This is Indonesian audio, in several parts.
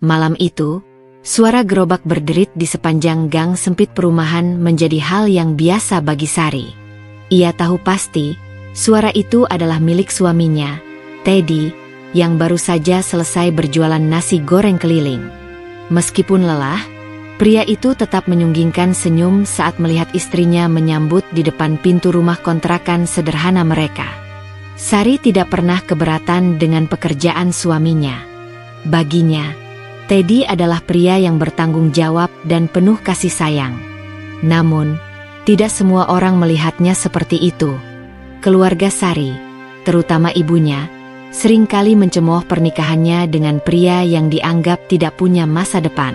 Malam itu, suara gerobak berderit di sepanjang gang sempit perumahan menjadi hal yang biasa bagi Sari. Ia tahu pasti, suara itu adalah milik suaminya, Teddy, yang baru saja selesai berjualan nasi goreng keliling. Meskipun lelah, pria itu tetap menyunggingkan senyum saat melihat istrinya menyambut di depan pintu rumah kontrakan sederhana mereka. Sari tidak pernah keberatan dengan pekerjaan suaminya. Baginya, Teddy adalah pria yang bertanggung jawab dan penuh kasih sayang. Namun, tidak semua orang melihatnya seperti itu. Keluarga Sari, terutama ibunya, seringkali mencemooh pernikahannya dengan pria yang dianggap tidak punya masa depan.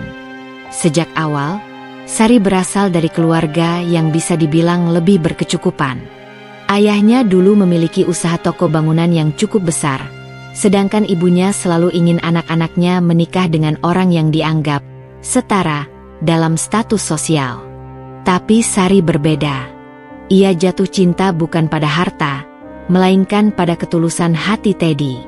Sejak awal, Sari berasal dari keluarga yang bisa dibilang lebih berkecukupan. Ayahnya dulu memiliki usaha toko bangunan yang cukup besar, sedangkan ibunya selalu ingin anak-anaknya menikah dengan orang yang dianggap setara dalam status sosial. Tapi Sari berbeda. Ia jatuh cinta bukan pada harta, melainkan pada ketulusan hati Teddy.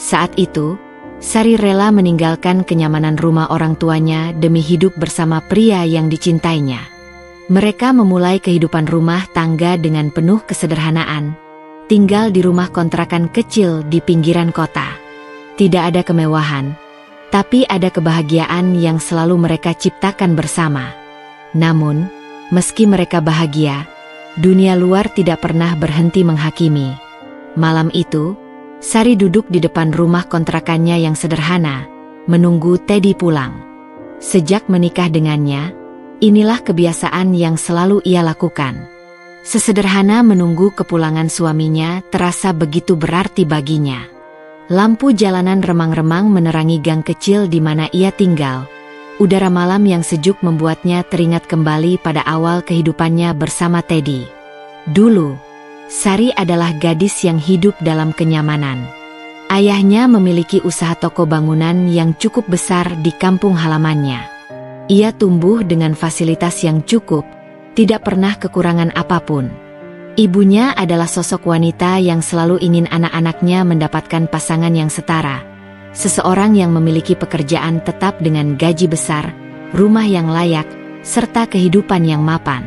Saat itu, Sari rela meninggalkan kenyamanan rumah orang tuanya demi hidup bersama pria yang dicintainya. Mereka memulai kehidupan rumah tangga dengan penuh kesederhanaan, tinggal di rumah kontrakan kecil di pinggiran kota. Tidak ada kemewahan, tapi ada kebahagiaan yang selalu mereka ciptakan bersama. Namun, meski mereka bahagia, dunia luar tidak pernah berhenti menghakimi. Malam itu, Sari duduk di depan rumah kontrakannya yang sederhana, menunggu Teddy pulang. Sejak menikah dengannya, inilah kebiasaan yang selalu ia lakukan. Sesederhana menunggu kepulangan suaminya terasa begitu berarti baginya. Lampu jalanan remang-remang menerangi gang kecil di mana ia tinggal. Udara malam yang sejuk membuatnya teringat kembali pada awal kehidupannya bersama Teddy. Dulu, Sari adalah gadis yang hidup dalam kenyamanan. Ayahnya memiliki usaha toko bangunan yang cukup besar di kampung halamannya. Ia tumbuh dengan fasilitas yang cukup, tidak pernah kekurangan apapun. Ibunya adalah sosok wanita yang selalu ingin anak-anaknya mendapatkan pasangan yang setara. Seseorang yang memiliki pekerjaan tetap dengan gaji besar, rumah yang layak, serta kehidupan yang mapan.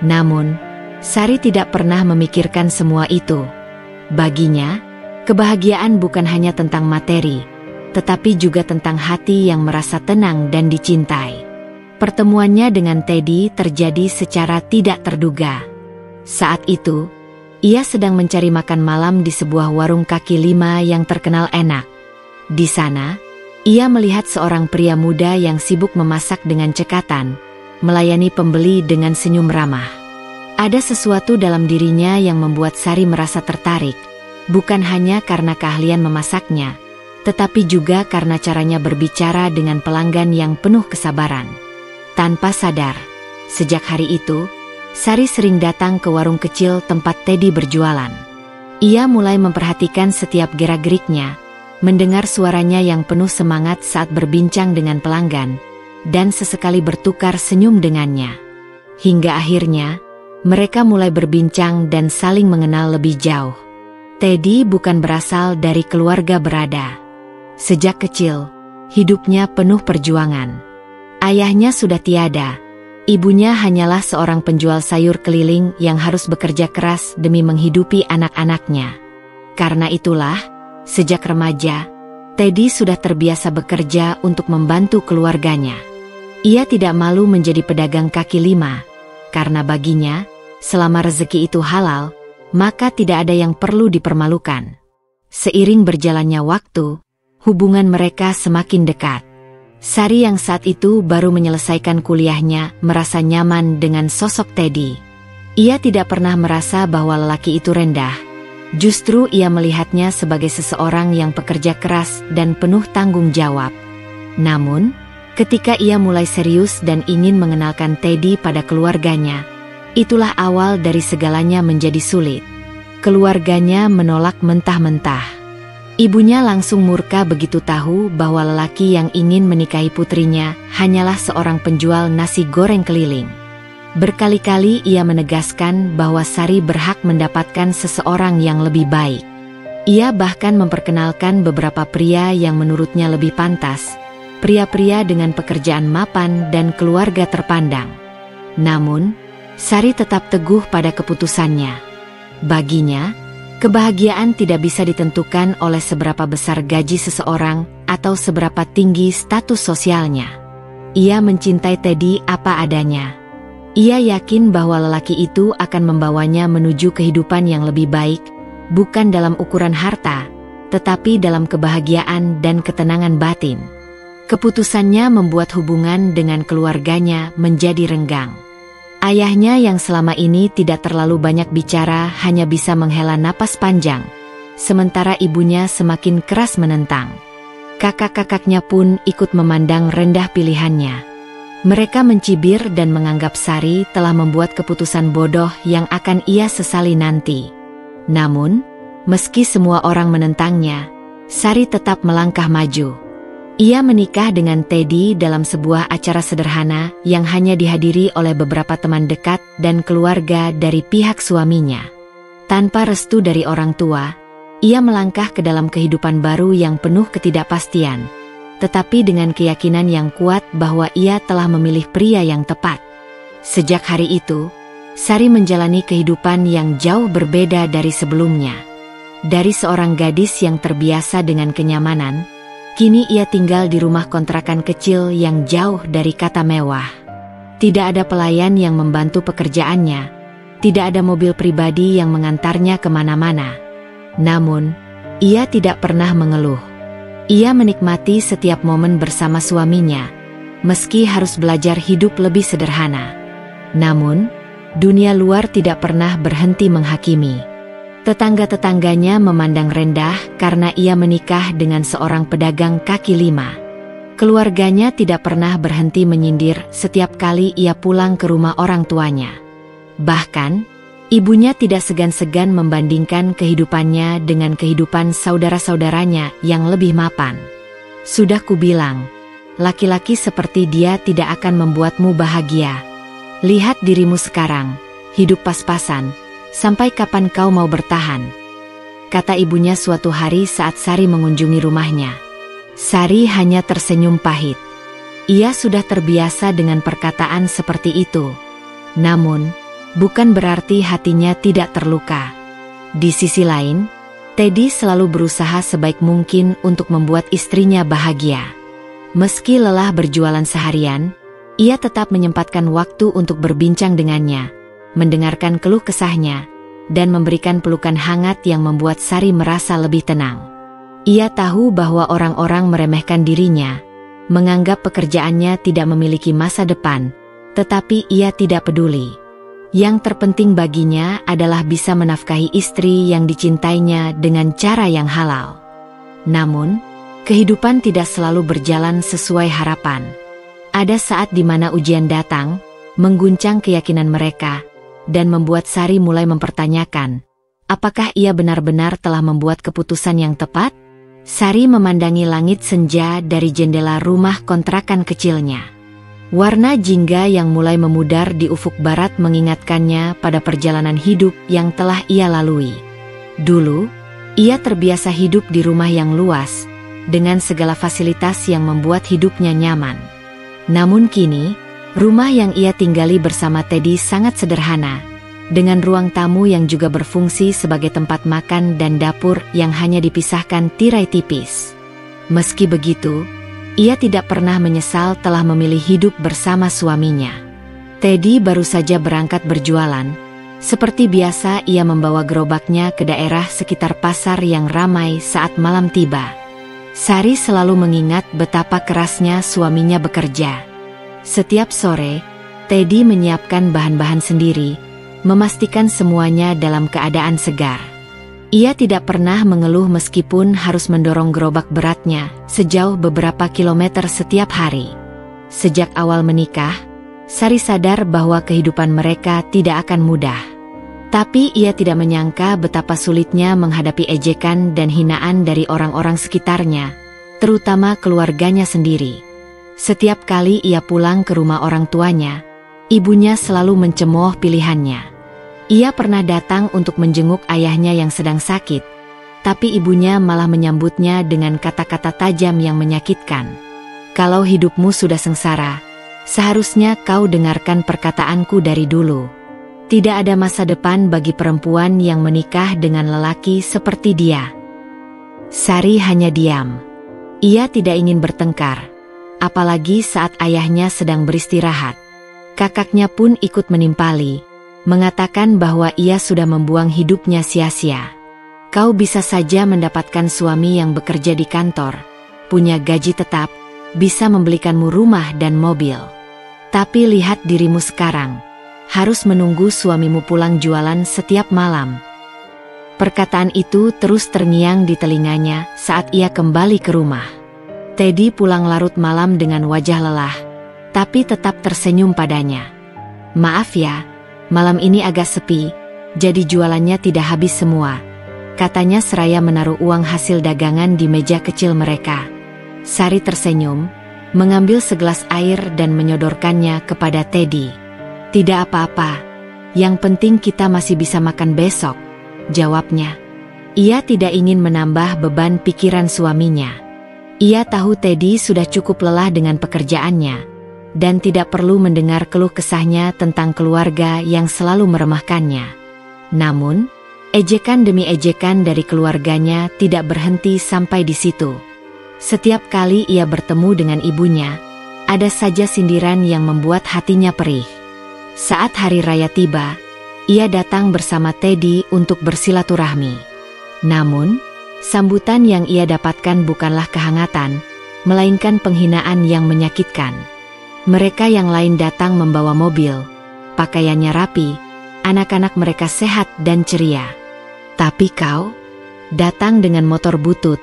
Namun, Sari tidak pernah memikirkan semua itu. Baginya, kebahagiaan bukan hanya tentang materi, tetapi juga tentang hati yang merasa tenang dan dicintai. Pertemuannya dengan Teddy terjadi secara tidak terduga. Saat itu, ia sedang mencari makan malam di sebuah warung kaki lima yang terkenal enak. Di sana, ia melihat seorang pria muda yang sibuk memasak dengan cekatan, melayani pembeli dengan senyum ramah. Ada sesuatu dalam dirinya yang membuat Sari merasa tertarik, bukan hanya karena keahlian memasaknya, tetapi juga karena caranya berbicara dengan pelanggan yang penuh kesabaran. Tanpa sadar, sejak hari itu, Sari sering datang ke warung kecil tempat Teddy berjualan. Ia mulai memperhatikan setiap gerak-geriknya, mendengar suaranya yang penuh semangat saat berbincang dengan pelanggan, dan sesekali bertukar senyum dengannya. Hingga akhirnya, mereka mulai berbincang dan saling mengenal lebih jauh. Teddy bukan berasal dari keluarga berada. Sejak kecil, hidupnya penuh perjuangan. Ayahnya sudah tiada. Ibunya hanyalah seorang penjual sayur keliling yang harus bekerja keras demi menghidupi anak-anaknya. Karena itulah, sejak remaja, Teddy sudah terbiasa bekerja untuk membantu keluarganya. Ia tidak malu menjadi pedagang kaki lima, karena baginya, selama rezeki itu halal, maka tidak ada yang perlu dipermalukan. Seiring berjalannya waktu, hubungan mereka semakin dekat. Sari yang saat itu baru menyelesaikan kuliahnya merasa nyaman dengan sosok Teddy. Ia tidak pernah merasa bahwa lelaki itu rendah. Justru ia melihatnya sebagai seseorang yang pekerja keras dan penuh tanggung jawab. Namun, ketika ia mulai serius dan ingin mengenalkan Teddy pada keluarganya, itulah awal dari segalanya menjadi sulit. Keluarganya menolak mentah-mentah. Ibunya langsung murka begitu tahu bahwa lelaki yang ingin menikahi putrinya hanyalah seorang penjual nasi goreng keliling. Berkali-kali ia menegaskan bahwa Sari berhak mendapatkan seseorang yang lebih baik. Ia bahkan memperkenalkan beberapa pria yang menurutnya lebih pantas, pria-pria dengan pekerjaan mapan dan keluarga terpandang. Namun, Sari tetap teguh pada keputusannya. Baginya, kebahagiaan tidak bisa ditentukan oleh seberapa besar gaji seseorang atau seberapa tinggi status sosialnya. Ia mencintai Teddy apa adanya. Ia yakin bahwa lelaki itu akan membawanya menuju kehidupan yang lebih baik, bukan dalam ukuran harta, tetapi dalam kebahagiaan dan ketenangan batin. Keputusannya membuat hubungan dengan keluarganya menjadi renggang. Ayahnya yang selama ini tidak terlalu banyak bicara hanya bisa menghela napas panjang, sementara ibunya semakin keras menentang. Kakak-kakaknya pun ikut memandang rendah pilihannya. Mereka mencibir dan menganggap Sari telah membuat keputusan bodoh yang akan ia sesali nanti. Namun, meski semua orang menentangnya, Sari tetap melangkah maju. Ia menikah dengan Teddy dalam sebuah acara sederhana yang hanya dihadiri oleh beberapa teman dekat dan keluarga dari pihak suaminya. Tanpa restu dari orang tua, ia melangkah ke dalam kehidupan baru yang penuh ketidakpastian, tetapi dengan keyakinan yang kuat bahwa ia telah memilih pria yang tepat. Sejak hari itu, Sari menjalani kehidupan yang jauh berbeda dari sebelumnya. Dari seorang gadis yang terbiasa dengan kenyamanan, kini ia tinggal di rumah kontrakan kecil yang jauh dari kata mewah. Tidak ada pelayan yang membantu pekerjaannya, tidak ada mobil pribadi yang mengantarnya kemana-mana. Namun, ia tidak pernah mengeluh. Ia menikmati setiap momen bersama suaminya, meski harus belajar hidup lebih sederhana. Namun, dunia luar tidak pernah berhenti menghakimi. Tetangga-tetangganya memandang rendah karena ia menikah dengan seorang pedagang kaki lima. Keluarganya tidak pernah berhenti menyindir setiap kali ia pulang ke rumah orang tuanya. Bahkan, ibunya tidak segan-segan membandingkan kehidupannya dengan kehidupan saudara-saudaranya yang lebih mapan. Sudah kubilang, laki-laki seperti dia tidak akan membuatmu bahagia. Lihat dirimu sekarang, hidup pas-pasan. Sampai kapan kau mau bertahan? Kata ibunya suatu hari saat Sari mengunjungi rumahnya. Sari hanya tersenyum pahit. Ia sudah terbiasa dengan perkataan seperti itu. Namun, bukan berarti hatinya tidak terluka. Di sisi lain, Teddy selalu berusaha sebaik mungkin untuk membuat istrinya bahagia. Meski lelah berjualan seharian, ia tetap menyempatkan waktu untuk berbincang dengannya, mendengarkan keluh kesahnya, dan memberikan pelukan hangat yang membuat Sari merasa lebih tenang. Ia tahu bahwa orang-orang meremehkan dirinya, menganggap pekerjaannya tidak memiliki masa depan, tetapi ia tidak peduli. Yang terpenting baginya adalah bisa menafkahi istri yang dicintainya dengan cara yang halal. Namun, kehidupan tidak selalu berjalan sesuai harapan. Ada saat di mana ujian datang, mengguncang keyakinan mereka, dan membuat Sari mulai mempertanyakan, apakah ia benar-benar telah membuat keputusan yang tepat? Sari memandangi langit senja dari jendela rumah kontrakan kecilnya. Warna jingga yang mulai memudar di ufuk barat mengingatkannya pada perjalanan hidup yang telah ia lalui. Dulu, ia terbiasa hidup di rumah yang luas, dengan segala fasilitas yang membuat hidupnya nyaman. Namun kini, rumah yang ia tinggali bersama Teddy sangat sederhana, dengan ruang tamu yang juga berfungsi sebagai tempat makan dan dapur yang hanya dipisahkan tirai tipis. Meski begitu, ia tidak pernah menyesal telah memilih hidup bersama suaminya. Teddy baru saja berangkat berjualan. Seperti biasa ia membawa gerobaknya ke daerah sekitar pasar yang ramai saat malam tiba. Sari selalu mengingat betapa kerasnya suaminya bekerja. Setiap sore, Teddy menyiapkan bahan-bahan sendiri, memastikan semuanya dalam keadaan segar. Ia tidak pernah mengeluh meskipun harus mendorong gerobak beratnya sejauh beberapa kilometer setiap hari. Sejak awal menikah, Sari sadar bahwa kehidupan mereka tidak akan mudah. Tapi ia tidak menyangka betapa sulitnya menghadapi ejekan dan hinaan dari orang-orang sekitarnya, terutama keluarganya sendiri. Setiap kali ia pulang ke rumah orang tuanya, ibunya selalu mencemooh pilihannya. Ia pernah datang untuk menjenguk ayahnya yang sedang sakit, tapi ibunya malah menyambutnya dengan kata-kata tajam yang menyakitkan. Kalau hidupmu sudah sengsara, seharusnya kau dengarkan perkataanku dari dulu. Tidak ada masa depan bagi perempuan yang menikah dengan lelaki seperti dia. Sari hanya diam. Ia tidak ingin bertengkar, apalagi saat ayahnya sedang beristirahat. Kakaknya pun ikut menimpali, mengatakan bahwa ia sudah membuang hidupnya sia-sia. Kau bisa saja mendapatkan suami yang bekerja di kantor, punya gaji tetap, bisa membelikanmu rumah dan mobil. Tapi lihat dirimu sekarang, harus menunggu suamimu pulang jualan setiap malam. Perkataan itu terus terngiang di telinganya saat ia kembali ke rumah. Teddy pulang larut malam dengan wajah lelah, tapi tetap tersenyum padanya. Maaf ya, malam ini agak sepi, jadi jualannya tidak habis semua, katanya seraya menaruh uang hasil dagangan di meja kecil mereka. Sari tersenyum, mengambil segelas air dan menyodorkannya kepada Teddy. Tidak apa-apa, yang penting kita masih bisa makan besok, jawabnya. Ia tidak ingin menambah beban pikiran suaminya. Ia tahu Teddy sudah cukup lelah dengan pekerjaannya, dan tidak perlu mendengar keluh kesahnya tentang keluarga yang selalu meremehkannya. Namun, ejekan demi ejekan dari keluarganya tidak berhenti sampai di situ. Setiap kali ia bertemu dengan ibunya, ada saja sindiran yang membuat hatinya perih. Saat hari raya tiba, ia datang bersama Teddy untuk bersilaturahmi. Namun, sambutan yang ia dapatkan bukanlah kehangatan, melainkan penghinaan yang menyakitkan. Mereka yang lain datang membawa mobil, pakaiannya rapi, anak-anak mereka sehat dan ceria. Tapi kau, datang dengan motor butut,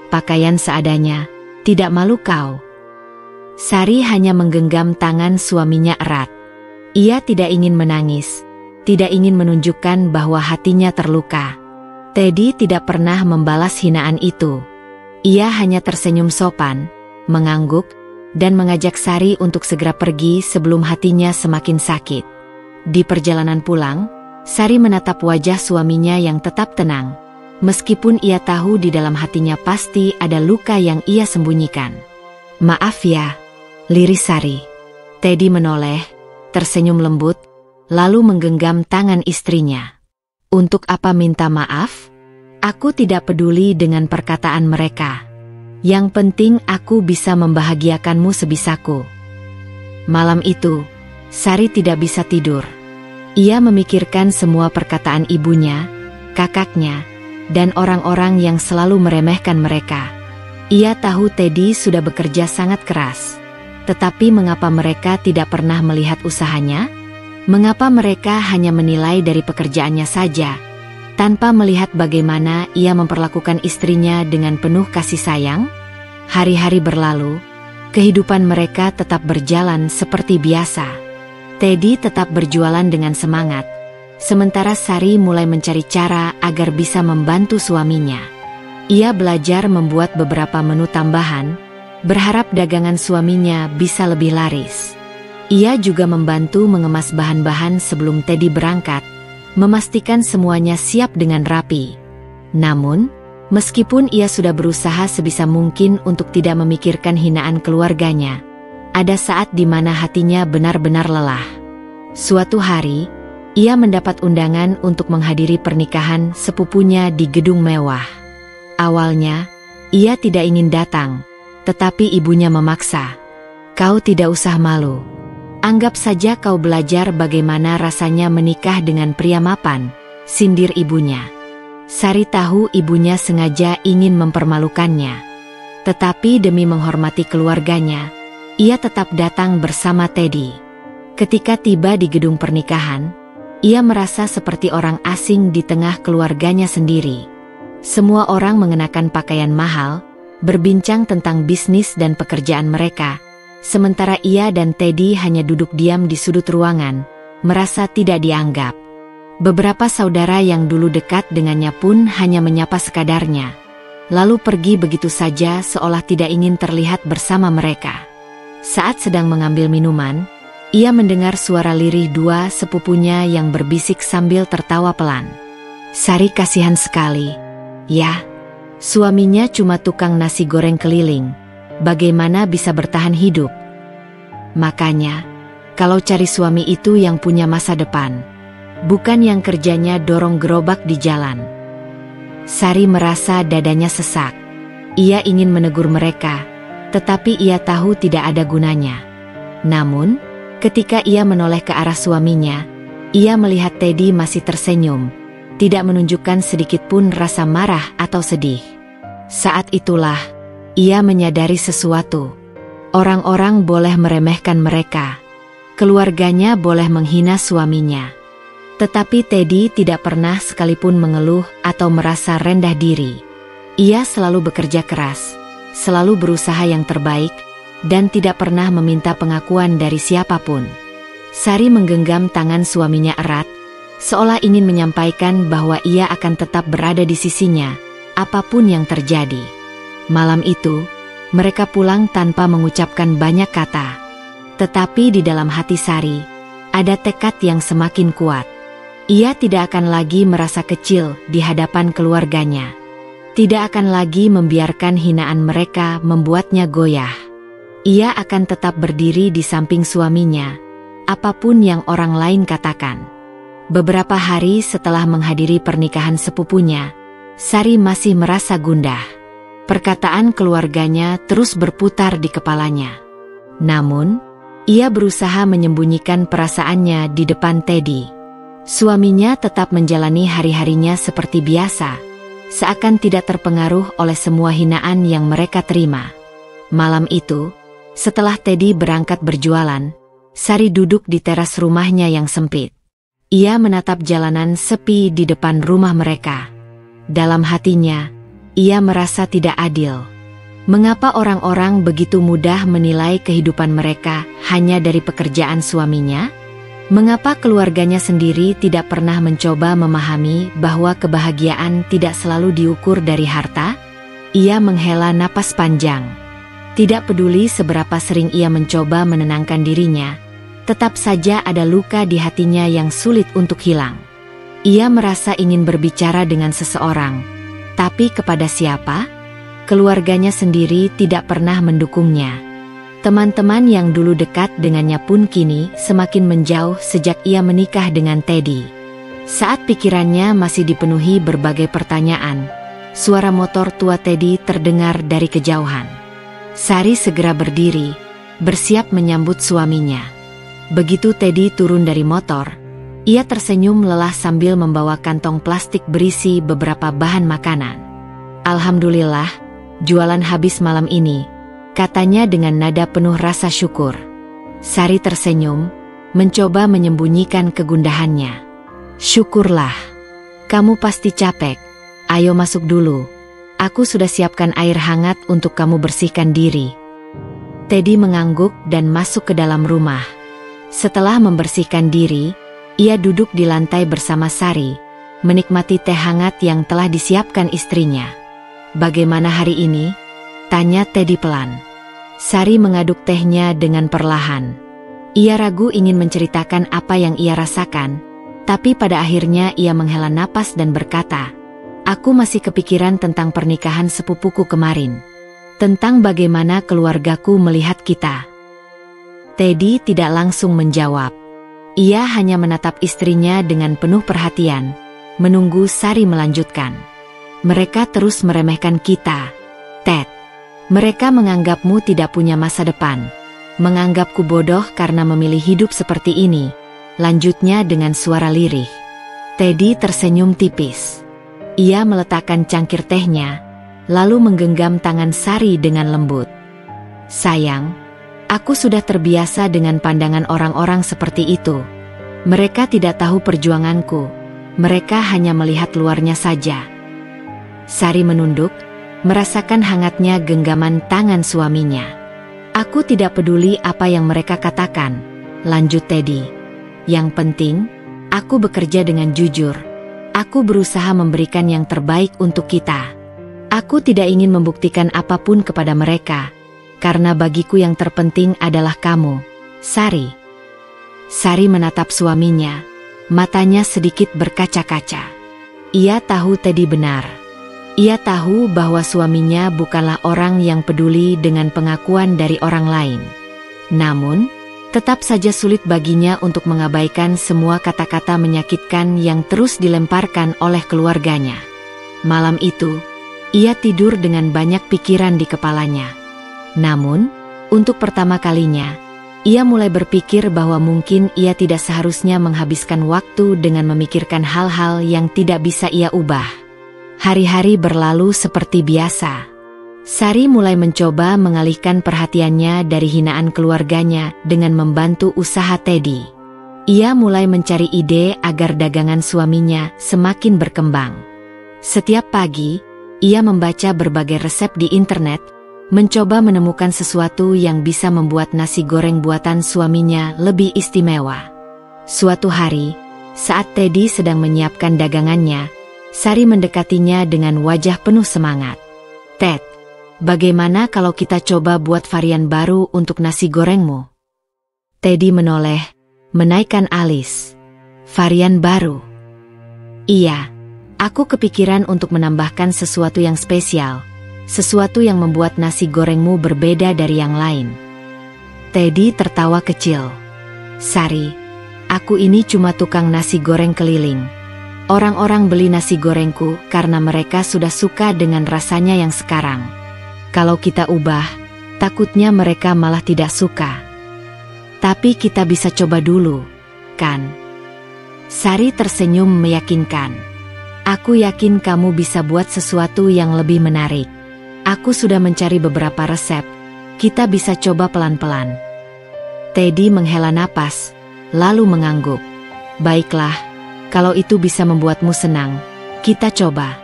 pakaian seadanya, tidak malu kau? Sari hanya menggenggam tangan suaminya erat. Ia tidak ingin menangis, tidak ingin menunjukkan bahwa hatinya terluka. Teddy tidak pernah membalas hinaan itu. Ia hanya tersenyum sopan, mengangguk, dan mengajak Sari untuk segera pergi sebelum hatinya semakin sakit. Di perjalanan pulang, Sari menatap wajah suaminya yang tetap tenang, meskipun ia tahu di dalam hatinya pasti ada luka yang ia sembunyikan. Maaf ya, liris Sari. Teddy menoleh, tersenyum lembut, lalu menggenggam tangan istrinya. Untuk apa minta maaf? Aku tidak peduli dengan perkataan mereka. Yang penting aku bisa membahagiakanmu sebisaku. Malam itu, Sari tidak bisa tidur. Ia memikirkan semua perkataan ibunya, kakaknya, dan orang-orang yang selalu meremehkan mereka. Ia tahu Teddy sudah bekerja sangat keras. Tetapi mengapa mereka tidak pernah melihat usahanya? Mengapa mereka hanya menilai dari pekerjaannya saja, tanpa melihat bagaimana ia memperlakukan istrinya dengan penuh kasih sayang? Hari-hari berlalu, kehidupan mereka tetap berjalan seperti biasa. Teddy tetap berjualan dengan semangat, sementara Sari mulai mencari cara agar bisa membantu suaminya. Ia belajar membuat beberapa menu tambahan, berharap dagangan suaminya bisa lebih laris. Ia juga membantu mengemas bahan-bahan sebelum Teddy berangkat, memastikan semuanya siap dengan rapi. Namun, meskipun ia sudah berusaha sebisa mungkin untuk tidak memikirkan hinaan keluarganya, ada saat di mana hatinya benar-benar lelah. Suatu hari, ia mendapat undangan untuk menghadiri pernikahan sepupunya di gedung mewah. Awalnya, ia tidak ingin datang, tetapi ibunya memaksa. Kau tidak usah malu. Anggap saja kau belajar bagaimana rasanya menikah dengan pria mapan, sindir ibunya. Sari tahu ibunya sengaja ingin mempermalukannya. Tetapi demi menghormati keluarganya, ia tetap datang bersama Teddy. Ketika tiba di gedung pernikahan, ia merasa seperti orang asing di tengah keluarganya sendiri. Semua orang mengenakan pakaian mahal, berbincang tentang bisnis dan pekerjaan mereka, sementara ia dan Teddy hanya duduk diam di sudut ruangan, merasa tidak dianggap. Beberapa saudara yang dulu dekat dengannya pun hanya menyapa sekadarnya, lalu pergi begitu saja seolah tidak ingin terlihat bersama mereka. Saat sedang mengambil minuman, ia mendengar suara lirih dua sepupunya yang berbisik sambil tertawa pelan. Sari kasihan sekali. Ya, suaminya cuma tukang nasi goreng keliling. bagaimana bisa bertahan hidup. Makanya, kalau cari suami itu yang punya masa depan, bukan yang kerjanya dorong gerobak di jalan. Sari merasa dadanya sesak. Ia ingin menegur mereka, tetapi ia tahu tidak ada gunanya. Namun, ketika ia menoleh ke arah suaminya, ia melihat Teddy masih tersenyum, tidak menunjukkan sedikit pun rasa marah atau sedih. Saat itulah, ia menyadari sesuatu. Orang-orang boleh meremehkan mereka. Keluarganya boleh menghina suaminya. Tetapi Teddy tidak pernah sekalipun mengeluh atau merasa rendah diri. Ia selalu bekerja keras, selalu berusaha yang terbaik, dan tidak pernah meminta pengakuan dari siapapun. Sari menggenggam tangan suaminya erat, seolah ingin menyampaikan bahwa ia akan tetap berada di sisinya, apapun yang terjadi. Malam itu, mereka pulang tanpa mengucapkan banyak kata. Tetapi di dalam hati Sari, ada tekad yang semakin kuat. Ia tidak akan lagi merasa kecil di hadapan keluarganya. Tidak akan lagi membiarkan hinaan mereka membuatnya goyah. Ia akan tetap berdiri di samping suaminya, apapun yang orang lain katakan. Beberapa hari setelah menghadiri pernikahan sepupunya, Sari masih merasa gundah. Perkataan keluarganya terus berputar di kepalanya. Namun, ia berusaha menyembunyikan perasaannya di depan Teddy. Suaminya tetap menjalani hari-harinya seperti biasa, seakan tidak terpengaruh oleh semua hinaan yang mereka terima. Malam itu, setelah Teddy berangkat berjualan, Sari duduk di teras rumahnya yang sempit. Ia menatap jalanan sepi di depan rumah mereka. Dalam hatinya, ia merasa tidak adil. Mengapa orang-orang begitu mudah menilai kehidupan mereka hanya dari pekerjaan suaminya? Mengapa keluarganya sendiri tidak pernah mencoba memahami bahwa kebahagiaan tidak selalu diukur dari harta? Ia menghela napas panjang. Tidak peduli seberapa sering ia mencoba menenangkan dirinya, tetap saja ada luka di hatinya yang sulit untuk hilang. Ia merasa ingin berbicara dengan seseorang, tapi kepada siapa? Keluarganya sendiri tidak pernah mendukungnya. Teman-teman yang dulu dekat dengannya pun kini semakin menjauh sejak ia menikah dengan Teddy. Saat pikirannya masih dipenuhi berbagai pertanyaan, suara motor tua Teddy terdengar dari kejauhan. Sari segera berdiri, bersiap menyambut suaminya. Begitu Teddy turun dari motor, ia tersenyum lelah sambil membawa kantong plastik berisi beberapa bahan makanan. "Alhamdulillah, jualan habis malam ini," katanya dengan nada penuh rasa syukur. Sari tersenyum, mencoba menyembunyikan kegundahannya. "Syukurlah. Kamu pasti capek. Ayo masuk dulu. Aku sudah siapkan air hangat untuk kamu bersihkan diri." Teddy mengangguk dan masuk ke dalam rumah. Setelah membersihkan diri, ia duduk di lantai bersama Sari, menikmati teh hangat yang telah disiapkan istrinya. "Bagaimana hari ini?" tanya Teddy pelan. Sari mengaduk tehnya dengan perlahan. Ia ragu ingin menceritakan apa yang ia rasakan, tapi pada akhirnya ia menghela napas dan berkata, "Aku masih kepikiran tentang pernikahan sepupuku kemarin. Tentang bagaimana keluargaku melihat kita." Teddy tidak langsung menjawab. Ia hanya menatap istrinya dengan penuh perhatian, menunggu Sari melanjutkan. "Mereka terus meremehkan kita, Ted. Mereka menganggapmu tidak punya masa depan. Menganggapku bodoh karena memilih hidup seperti ini," lanjutnya dengan suara lirih. Teddy tersenyum tipis. Ia meletakkan cangkir tehnya, lalu menggenggam tangan Sari dengan lembut. "Sayang, aku sudah terbiasa dengan pandangan orang-orang seperti itu. Mereka tidak tahu perjuanganku, mereka hanya melihat luarnya saja." Sari menunduk, merasakan hangatnya genggaman tangan suaminya. "Aku tidak peduli apa yang mereka katakan," lanjut Teddy. "Yang penting, aku bekerja dengan jujur. Aku berusaha memberikan yang terbaik untuk kita. Aku tidak ingin membuktikan apapun kepada mereka, karena bagiku yang terpenting adalah kamu, Sari." Sari menatap suaminya, matanya sedikit berkaca-kaca. Ia tahu Teddy benar. Ia tahu bahwa suaminya bukanlah orang yang peduli dengan pengakuan dari orang lain. Namun, tetap saja sulit baginya untuk mengabaikan semua kata-kata menyakitkan yang terus dilemparkan oleh keluarganya. Malam itu, ia tidur dengan banyak pikiran di kepalanya. Namun, untuk pertama kalinya, ia mulai berpikir bahwa mungkin ia tidak seharusnya menghabiskan waktu dengan memikirkan hal-hal yang tidak bisa ia ubah. Hari-hari berlalu seperti biasa. Sari mulai mencoba mengalihkan perhatiannya dari hinaan keluarganya dengan membantu usaha Teddy. Ia mulai mencari ide agar dagangan suaminya semakin berkembang. Setiap pagi, ia membaca berbagai resep di internet, mencoba menemukan sesuatu yang bisa membuat nasi goreng buatan suaminya lebih istimewa. Suatu hari, saat Teddy sedang menyiapkan dagangannya, Sari mendekatinya dengan wajah penuh semangat. "Ted, bagaimana kalau kita coba buat varian baru untuk nasi gorengmu?" Teddy menoleh, menaikkan alis. "Varian baru?" "Iya, aku kepikiran untuk menambahkan sesuatu yang spesial, sesuatu yang membuat nasi gorengmu berbeda dari yang lain." Teddy tertawa kecil. "Sari, aku ini cuma tukang nasi goreng keliling. Orang-orang beli nasi gorengku karena mereka sudah suka dengan rasanya yang sekarang. Kalau kita ubah, takutnya mereka malah tidak suka. Tapi kita bisa coba dulu, kan?" Sari tersenyum meyakinkan. "Aku yakin kamu bisa buat sesuatu yang lebih menarik. Aku sudah mencari beberapa resep, kita bisa coba pelan-pelan." Teddy menghela napas, lalu mengangguk. "Baiklah, kalau itu bisa membuatmu senang, kita coba."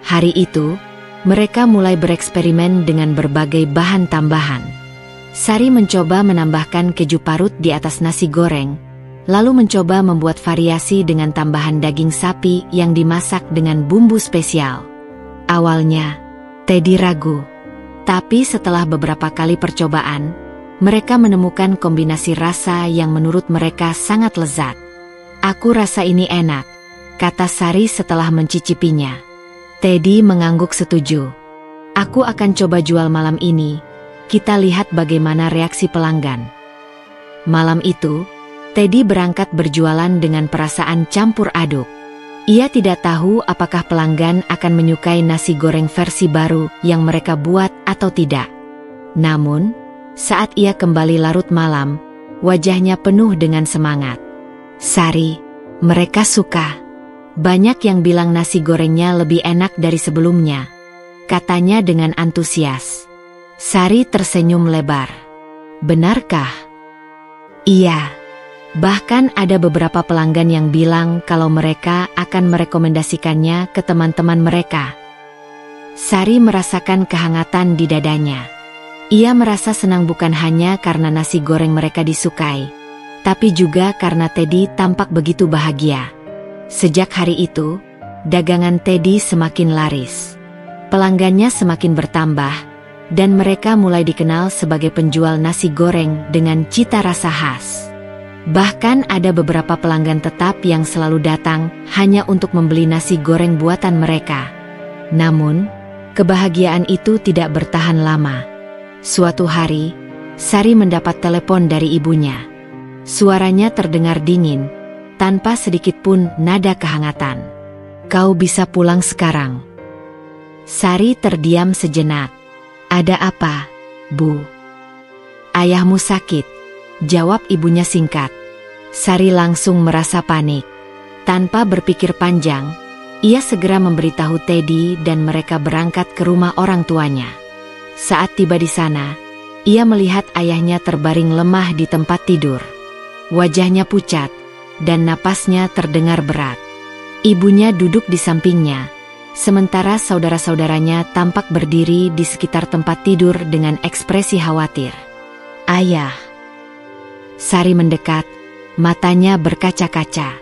Hari itu, mereka mulai bereksperimen dengan berbagai bahan tambahan. Sari mencoba menambahkan keju parut di atas nasi goreng, lalu mencoba membuat variasi dengan tambahan daging sapi yang dimasak dengan bumbu spesial. Awalnya, Teddy ragu. Tapi setelah beberapa kali percobaan, mereka menemukan kombinasi rasa yang menurut mereka sangat lezat. "Aku rasa ini enak," kata Sari setelah mencicipinya. Teddy mengangguk setuju. "Aku akan coba jual malam ini. Kita lihat bagaimana reaksi pelanggan." Malam itu, Teddy berangkat berjualan dengan perasaan campur aduk. Ia tidak tahu apakah pelanggan akan menyukai nasi goreng versi baru yang mereka buat atau tidak. Namun, saat ia kembali larut malam, wajahnya penuh dengan semangat. "Sari, mereka suka. Banyak yang bilang nasi gorengnya lebih enak dari sebelumnya," katanya dengan antusias. Sari tersenyum lebar. "Benarkah?" "Iya. Bahkan ada beberapa pelanggan yang bilang kalau mereka akan merekomendasikannya ke teman-teman mereka." Sari merasakan kehangatan di dadanya. Ia merasa senang bukan hanya karena nasi goreng mereka disukai, tapi juga karena Teddy tampak begitu bahagia. Sejak hari itu, dagangan Teddy semakin laris. Pelanggannya semakin bertambah, dan mereka mulai dikenal sebagai penjual nasi goreng dengan cita rasa khas. Bahkan ada beberapa pelanggan tetap yang selalu datang hanya untuk membeli nasi goreng buatan mereka. Namun, kebahagiaan itu tidak bertahan lama. Suatu hari, Sari mendapat telepon dari ibunya. Suaranya terdengar dingin, tanpa sedikit pun nada kehangatan. "Kau bisa pulang sekarang." Sari terdiam sejenak. "Ada apa, Bu?" "Ayahmu sakit," jawab ibunya singkat. Sari langsung merasa panik. Tanpa berpikir panjang, ia segera memberitahu Teddy dan mereka berangkat ke rumah orang tuanya. Saat tiba di sana, ia melihat ayahnya terbaring lemah di tempat tidur. Wajahnya pucat, dan napasnya terdengar berat. Ibunya duduk di sampingnya, sementara saudara-saudaranya tampak berdiri di sekitar tempat tidur dengan ekspresi khawatir. "Ayah." Sari mendekat, matanya berkaca-kaca.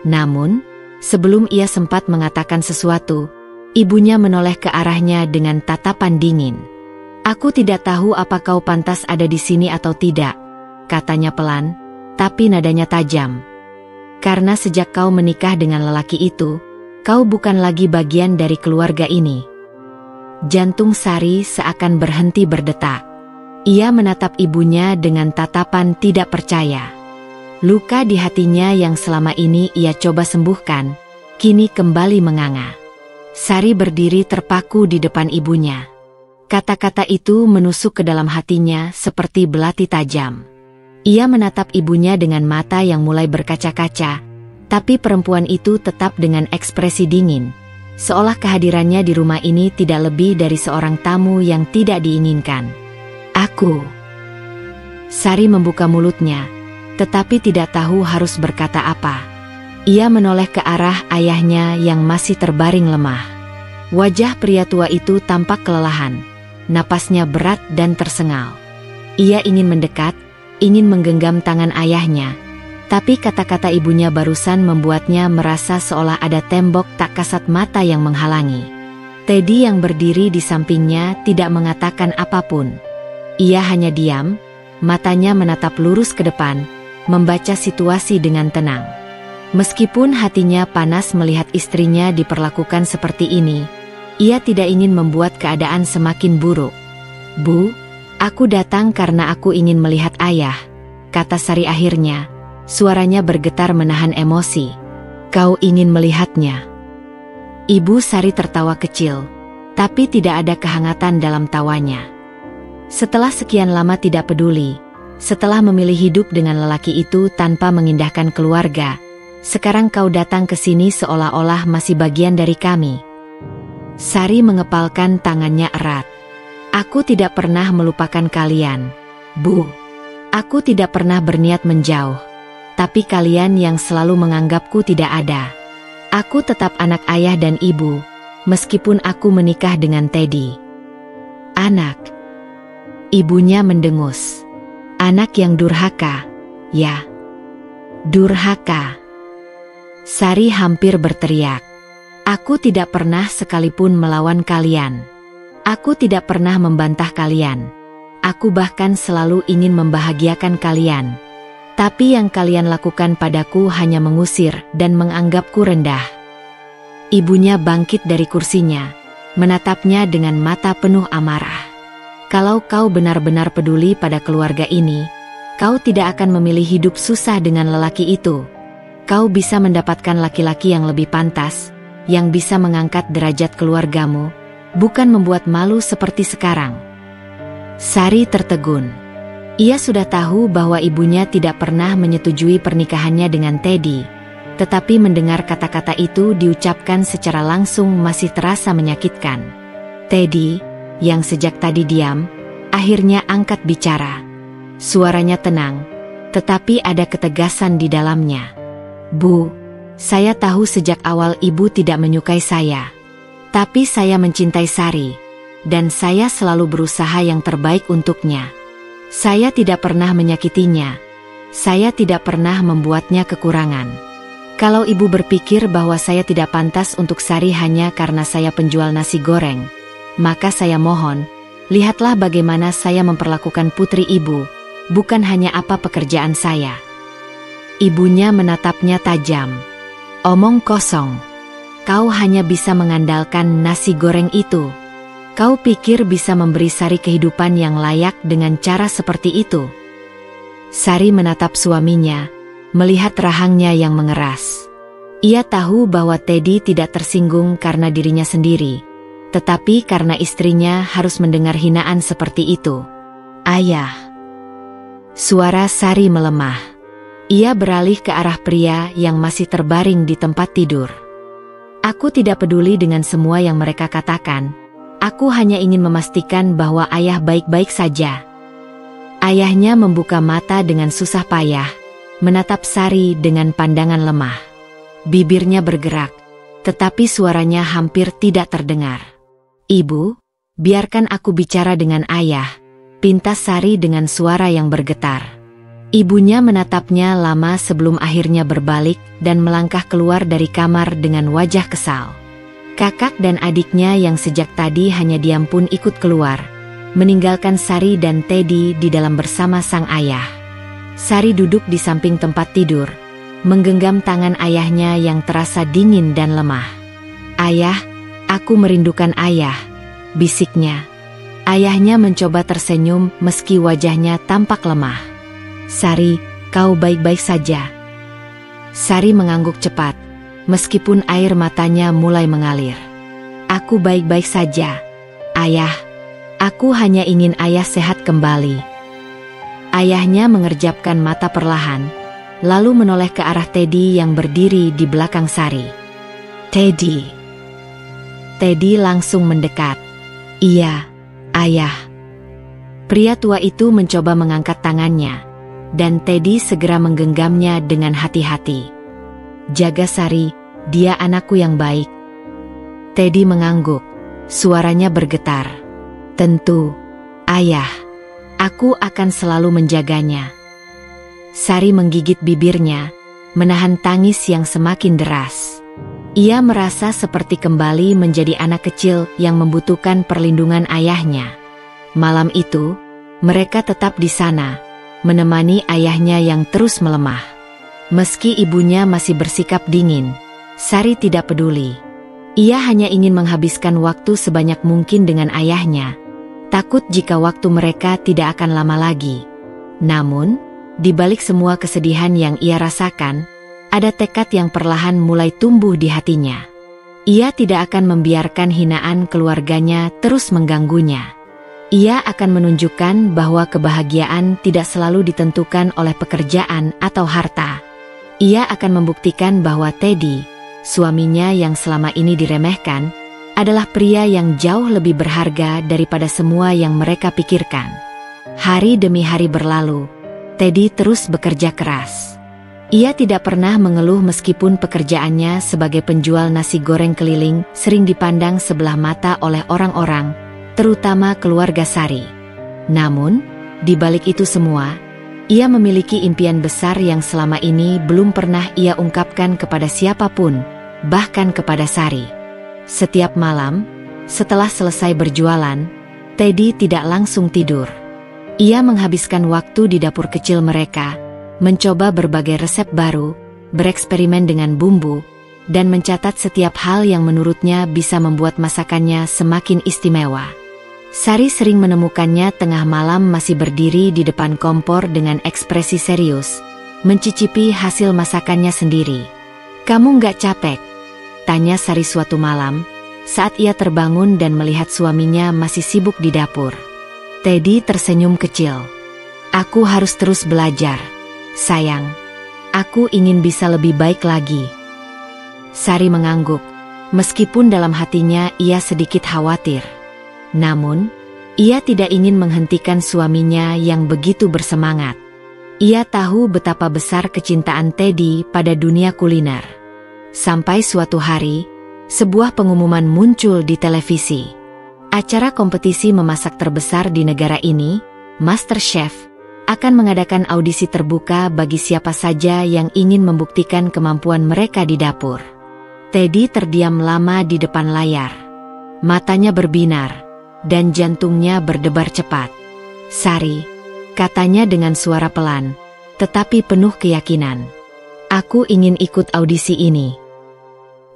Namun, sebelum ia sempat mengatakan sesuatu, ibunya menoleh ke arahnya dengan tatapan dingin. "Aku tidak tahu apa kau pantas ada di sini atau tidak," katanya pelan, tapi nadanya tajam. "Karena sejak kau menikah dengan lelaki itu, Kau bukan lagi bagian dari keluarga ini. Jantung Sari seakan berhenti berdetak. Ia menatap ibunya dengan tatapan tidak percaya. Luka di hatinya yang selama ini ia coba sembuhkan, kini kembali menganga. Sari berdiri terpaku di depan ibunya. Kata-kata itu menusuk ke dalam hatinya seperti belati tajam. Ia menatap ibunya dengan mata yang mulai berkaca-kaca, tapi perempuan itu tetap dengan ekspresi dingin, seolah kehadirannya di rumah ini tidak lebih dari seorang tamu yang tidak diinginkan. Aku. Sari membuka mulutnya, tetapi tidak tahu harus berkata apa. Ia menoleh ke arah ayahnya yang masih terbaring lemah. Wajah pria tua itu tampak kelelahan, napasnya berat dan tersengal. Ia ingin mendekat, ingin menggenggam tangan ayahnya, tapi kata-kata ibunya barusan membuatnya merasa seolah ada tembok tak kasat mata yang menghalangi. Teddy yang berdiri di sampingnya tidak mengatakan apapun. Ia hanya diam, matanya menatap lurus ke depan, membaca situasi dengan tenang. Meskipun hatinya panas melihat istrinya diperlakukan seperti ini, ia tidak ingin membuat keadaan semakin buruk. "Bu, aku datang karena aku ingin melihat ayah," kata Sari akhirnya. Suaranya bergetar menahan emosi. "Kau ingin melihatnya?" Ibu Sari tertawa kecil, tapi tidak ada kehangatan dalam tawanya. "Setelah sekian lama tidak peduli, setelah memilih hidup dengan lelaki itu tanpa mengindahkan keluarga, sekarang kau datang ke sini seolah-olah masih bagian dari kami." Sari mengepalkan tangannya erat. "Aku tidak pernah melupakan kalian, Bu. Aku tidak pernah berniat menjauh. Tapi kalian yang selalu menganggapku tidak ada. Aku tetap anak ayah dan ibu, meskipun aku menikah dengan Teddy." "Anak?" Ibunya mendengus. "Anak yang durhaka, ya." "Durhaka?" Sari hampir berteriak. "Aku tidak pernah sekalipun melawan kalian. Aku tidak pernah membantah kalian. Aku bahkan selalu ingin membahagiakan kalian. Tapi yang kalian lakukan padaku hanya mengusir dan menganggapku rendah." Ibunya bangkit dari kursinya, menatapnya dengan mata penuh amarah. "Kalau kau benar-benar peduli pada keluarga ini, kau tidak akan memilih hidup susah dengan lelaki itu. Kau bisa mendapatkan laki-laki yang lebih pantas, yang bisa mengangkat derajat keluargamu, bukan membuat malu seperti sekarang." Sari tertegun. Ia sudah tahu bahwa ibunya tidak pernah menyetujui pernikahannya dengan Teddy, tetapi mendengar kata-kata itu diucapkan secara langsung masih terasa menyakitkan. Teddy, yang sejak tadi diam, akhirnya angkat bicara. Suaranya tenang, tetapi ada ketegasan di dalamnya. "Bu, saya tahu sejak awal ibu tidak menyukai saya. Tapi saya mencintai Sari, dan saya selalu berusaha yang terbaik untuknya. Saya tidak pernah menyakitinya. Saya tidak pernah membuatnya kekurangan. Kalau ibu berpikir bahwa saya tidak pantas untuk Sari hanya karena saya penjual nasi goreng, maka saya mohon, lihatlah bagaimana saya memperlakukan putri ibu, bukan hanya apa pekerjaan saya." Ibunya menatapnya tajam. "Omong kosong. Kau hanya bisa mengandalkan nasi goreng itu. Kau pikir bisa memberi Sari kehidupan yang layak dengan cara seperti itu?" Sari menatap suaminya, melihat rahangnya yang mengeras. Ia tahu bahwa Teddy tidak tersinggung karena dirinya sendiri, tetapi karena istrinya harus mendengar hinaan seperti itu. "Ayah." Suara Sari melemah. Ia beralih ke arah pria yang masih terbaring di tempat tidur. "Aku tidak peduli dengan semua yang mereka katakan. Aku hanya ingin memastikan bahwa ayah baik-baik saja." Ayahnya membuka mata dengan susah payah, menatap Sari dengan pandangan lemah. Bibirnya bergerak, tetapi suaranya hampir tidak terdengar. "Ibu, biarkan aku bicara dengan ayah," pinta Sari dengan suara yang bergetar. Ibunya menatapnya lama sebelum akhirnya berbalik dan melangkah keluar dari kamar dengan wajah kesal. Kakak dan adiknya yang sejak tadi hanya diam pun ikut keluar, meninggalkan Sari dan Teddy di dalam bersama sang ayah. Sari duduk di samping tempat tidur, menggenggam tangan ayahnya yang terasa dingin dan lemah. "Ayah, aku merindukan ayah," bisiknya. Ayahnya mencoba tersenyum meski wajahnya tampak lemah. "Sari, kau baik-baik saja?" Sari mengangguk cepat, meskipun air matanya mulai mengalir. "Aku baik-baik saja, Ayah. Aku hanya ingin ayah sehat kembali." Ayahnya mengerjapkan mata perlahan, lalu menoleh ke arah Teddy yang berdiri di belakang Sari. "Teddy." Teddy langsung mendekat. "Iya, Ayah." Pria tua itu mencoba mengangkat tangannya, dan Teddy segera menggenggamnya dengan hati-hati. "Jaga Sari, dia anakku yang baik." Teddy mengangguk, suaranya bergetar. "Tentu, Ayah. Aku akan selalu menjaganya." Sari menggigit bibirnya, menahan tangis yang semakin deras. Ia merasa seperti kembali menjadi anak kecil yang membutuhkan perlindungan ayahnya. Malam itu, mereka tetap di sana, menemani ayahnya yang terus melemah. Meski ibunya masih bersikap dingin, Sari tidak peduli. Ia hanya ingin menghabiskan waktu sebanyak mungkin dengan ayahnya, takut jika waktu mereka tidak akan lama lagi. Namun, di balik semua kesedihan yang ia rasakan, ada tekad yang perlahan mulai tumbuh di hatinya. Ia tidak akan membiarkan hinaan keluarganya terus mengganggunya. Ia akan menunjukkan bahwa kebahagiaan tidak selalu ditentukan oleh pekerjaan atau harta. Ia akan membuktikan bahwa Teddy, suaminya yang selama ini diremehkan, adalah pria yang jauh lebih berharga daripada semua yang mereka pikirkan. Hari demi hari berlalu, Teddy terus bekerja keras. Ia tidak pernah mengeluh meskipun pekerjaannya sebagai penjual nasi goreng keliling sering dipandang sebelah mata oleh orang-orang, terutama keluarga Sari. Namun, di balik itu semua, ia memiliki impian besar yang selama ini belum pernah ia ungkapkan kepada siapapun, bahkan kepada Sari. Setiap malam, setelah selesai berjualan, Teddy tidak langsung tidur. Ia menghabiskan waktu di dapur kecil mereka, mencoba berbagai resep baru, bereksperimen dengan bumbu, dan mencatat setiap hal yang menurutnya bisa membuat masakannya semakin istimewa. Sari sering menemukannya tengah malam masih berdiri di depan kompor dengan ekspresi serius, mencicipi hasil masakannya sendiri. "Kamu nggak capek?" tanya Sari suatu malam, saat ia terbangun dan melihat suaminya masih sibuk di dapur. Teddy tersenyum kecil. "Aku harus terus belajar, sayang. Aku ingin bisa lebih baik lagi." Sari mengangguk, meskipun dalam hatinya ia sedikit khawatir. Namun, ia tidak ingin menghentikan suaminya yang begitu bersemangat. Ia tahu betapa besar kecintaan Teddy pada dunia kuliner. Sampai suatu hari, sebuah pengumuman muncul di televisi. Acara kompetisi memasak terbesar di negara ini, MasterChef, akan mengadakan audisi terbuka bagi siapa saja yang ingin membuktikan kemampuan mereka di dapur. Teddy terdiam lama di depan layar. Matanya berbinar, dan jantungnya berdebar cepat. "Sari," katanya dengan suara pelan, tetapi penuh keyakinan. "Aku ingin ikut audisi ini."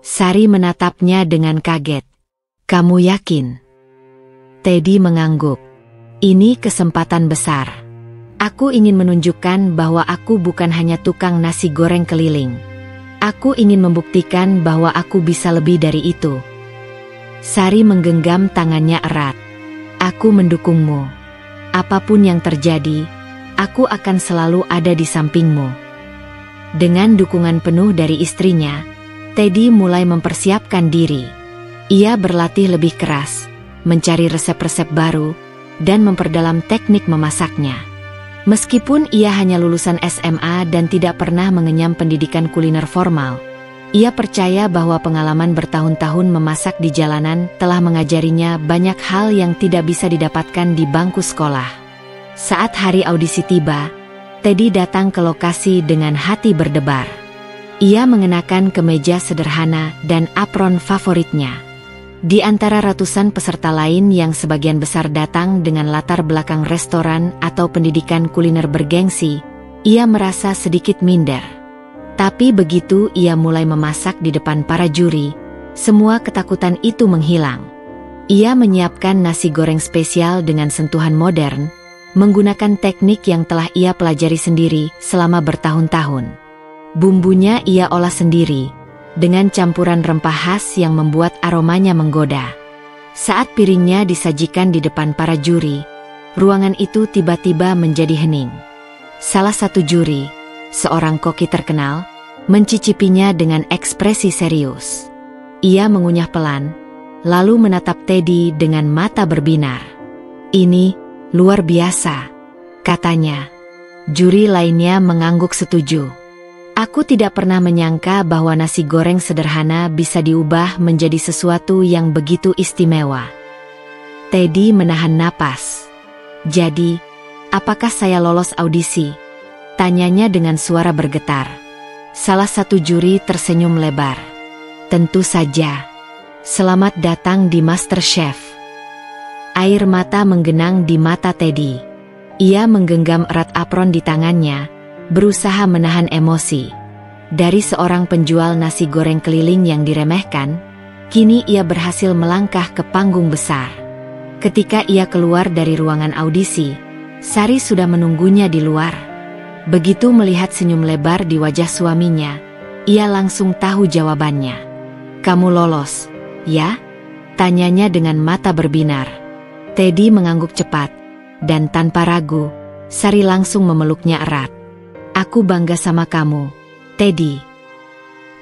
Sari menatapnya dengan kaget. "Kamu yakin?" Teddy mengangguk. "Ini kesempatan besar. Aku ingin menunjukkan bahwa aku bukan hanya tukang nasi goreng keliling. Aku ingin membuktikan bahwa aku bisa lebih dari itu." Sari menggenggam tangannya erat. "Aku mendukungmu. Apapun yang terjadi, aku akan selalu ada di sampingmu." Dengan dukungan penuh dari istrinya, Teddy mulai mempersiapkan diri. Ia berlatih lebih keras, mencari resep-resep baru, dan memperdalam teknik memasaknya. Meskipun ia hanya lulusan SMA dan tidak pernah mengenyam pendidikan kuliner formal, ia percaya bahwa pengalaman bertahun-tahun memasak di jalanan telah mengajarinya banyak hal yang tidak bisa didapatkan di bangku sekolah. Saat hari audisi tiba, Teddy datang ke lokasi dengan hati berdebar. Ia mengenakan kemeja sederhana dan apron favoritnya. Di antara ratusan peserta lain yang sebagian besar datang dengan latar belakang restoran atau pendidikan kuliner bergengsi, ia merasa sedikit minder. Tapi begitu ia mulai memasak di depan para juri, Semua ketakutan itu menghilang. Ia menyiapkan nasi goreng spesial dengan sentuhan modern, menggunakan teknik yang telah ia pelajari sendiri selama bertahun-tahun. Bumbunya ia olah sendiri, dengan campuran rempah khas yang membuat aromanya menggoda. Saat piringnya disajikan di depan para juri, ruangan itu tiba-tiba menjadi hening. Salah satu juri, seorang koki terkenal, mencicipinya dengan ekspresi serius. Ia mengunyah pelan, lalu menatap Teddy dengan mata berbinar. "Ini luar biasa," katanya. Juri lainnya mengangguk setuju. "Aku tidak pernah menyangka bahwa nasi goreng sederhana bisa diubah menjadi sesuatu yang begitu istimewa." Teddy menahan napas. "Jadi, apakah saya lolos audisi?" tanyanya dengan suara bergetar. Salah satu juri tersenyum lebar. "Tentu saja. Selamat datang di MasterChef." Air mata menggenang di mata Teddy. Ia menggenggam erat apron di tangannya, berusaha menahan emosi. Dari seorang penjual nasi goreng keliling yang diremehkan, kini ia berhasil melangkah ke panggung besar. Ketika ia keluar dari ruangan audisi, Sari sudah menunggunya di luar. Begitu melihat senyum lebar di wajah suaminya, ia langsung tahu jawabannya. "Kamu lolos, ya?" tanyanya dengan mata berbinar. Teddy mengangguk cepat, dan tanpa ragu, Sari langsung memeluknya erat. "Aku bangga sama kamu, Teddy."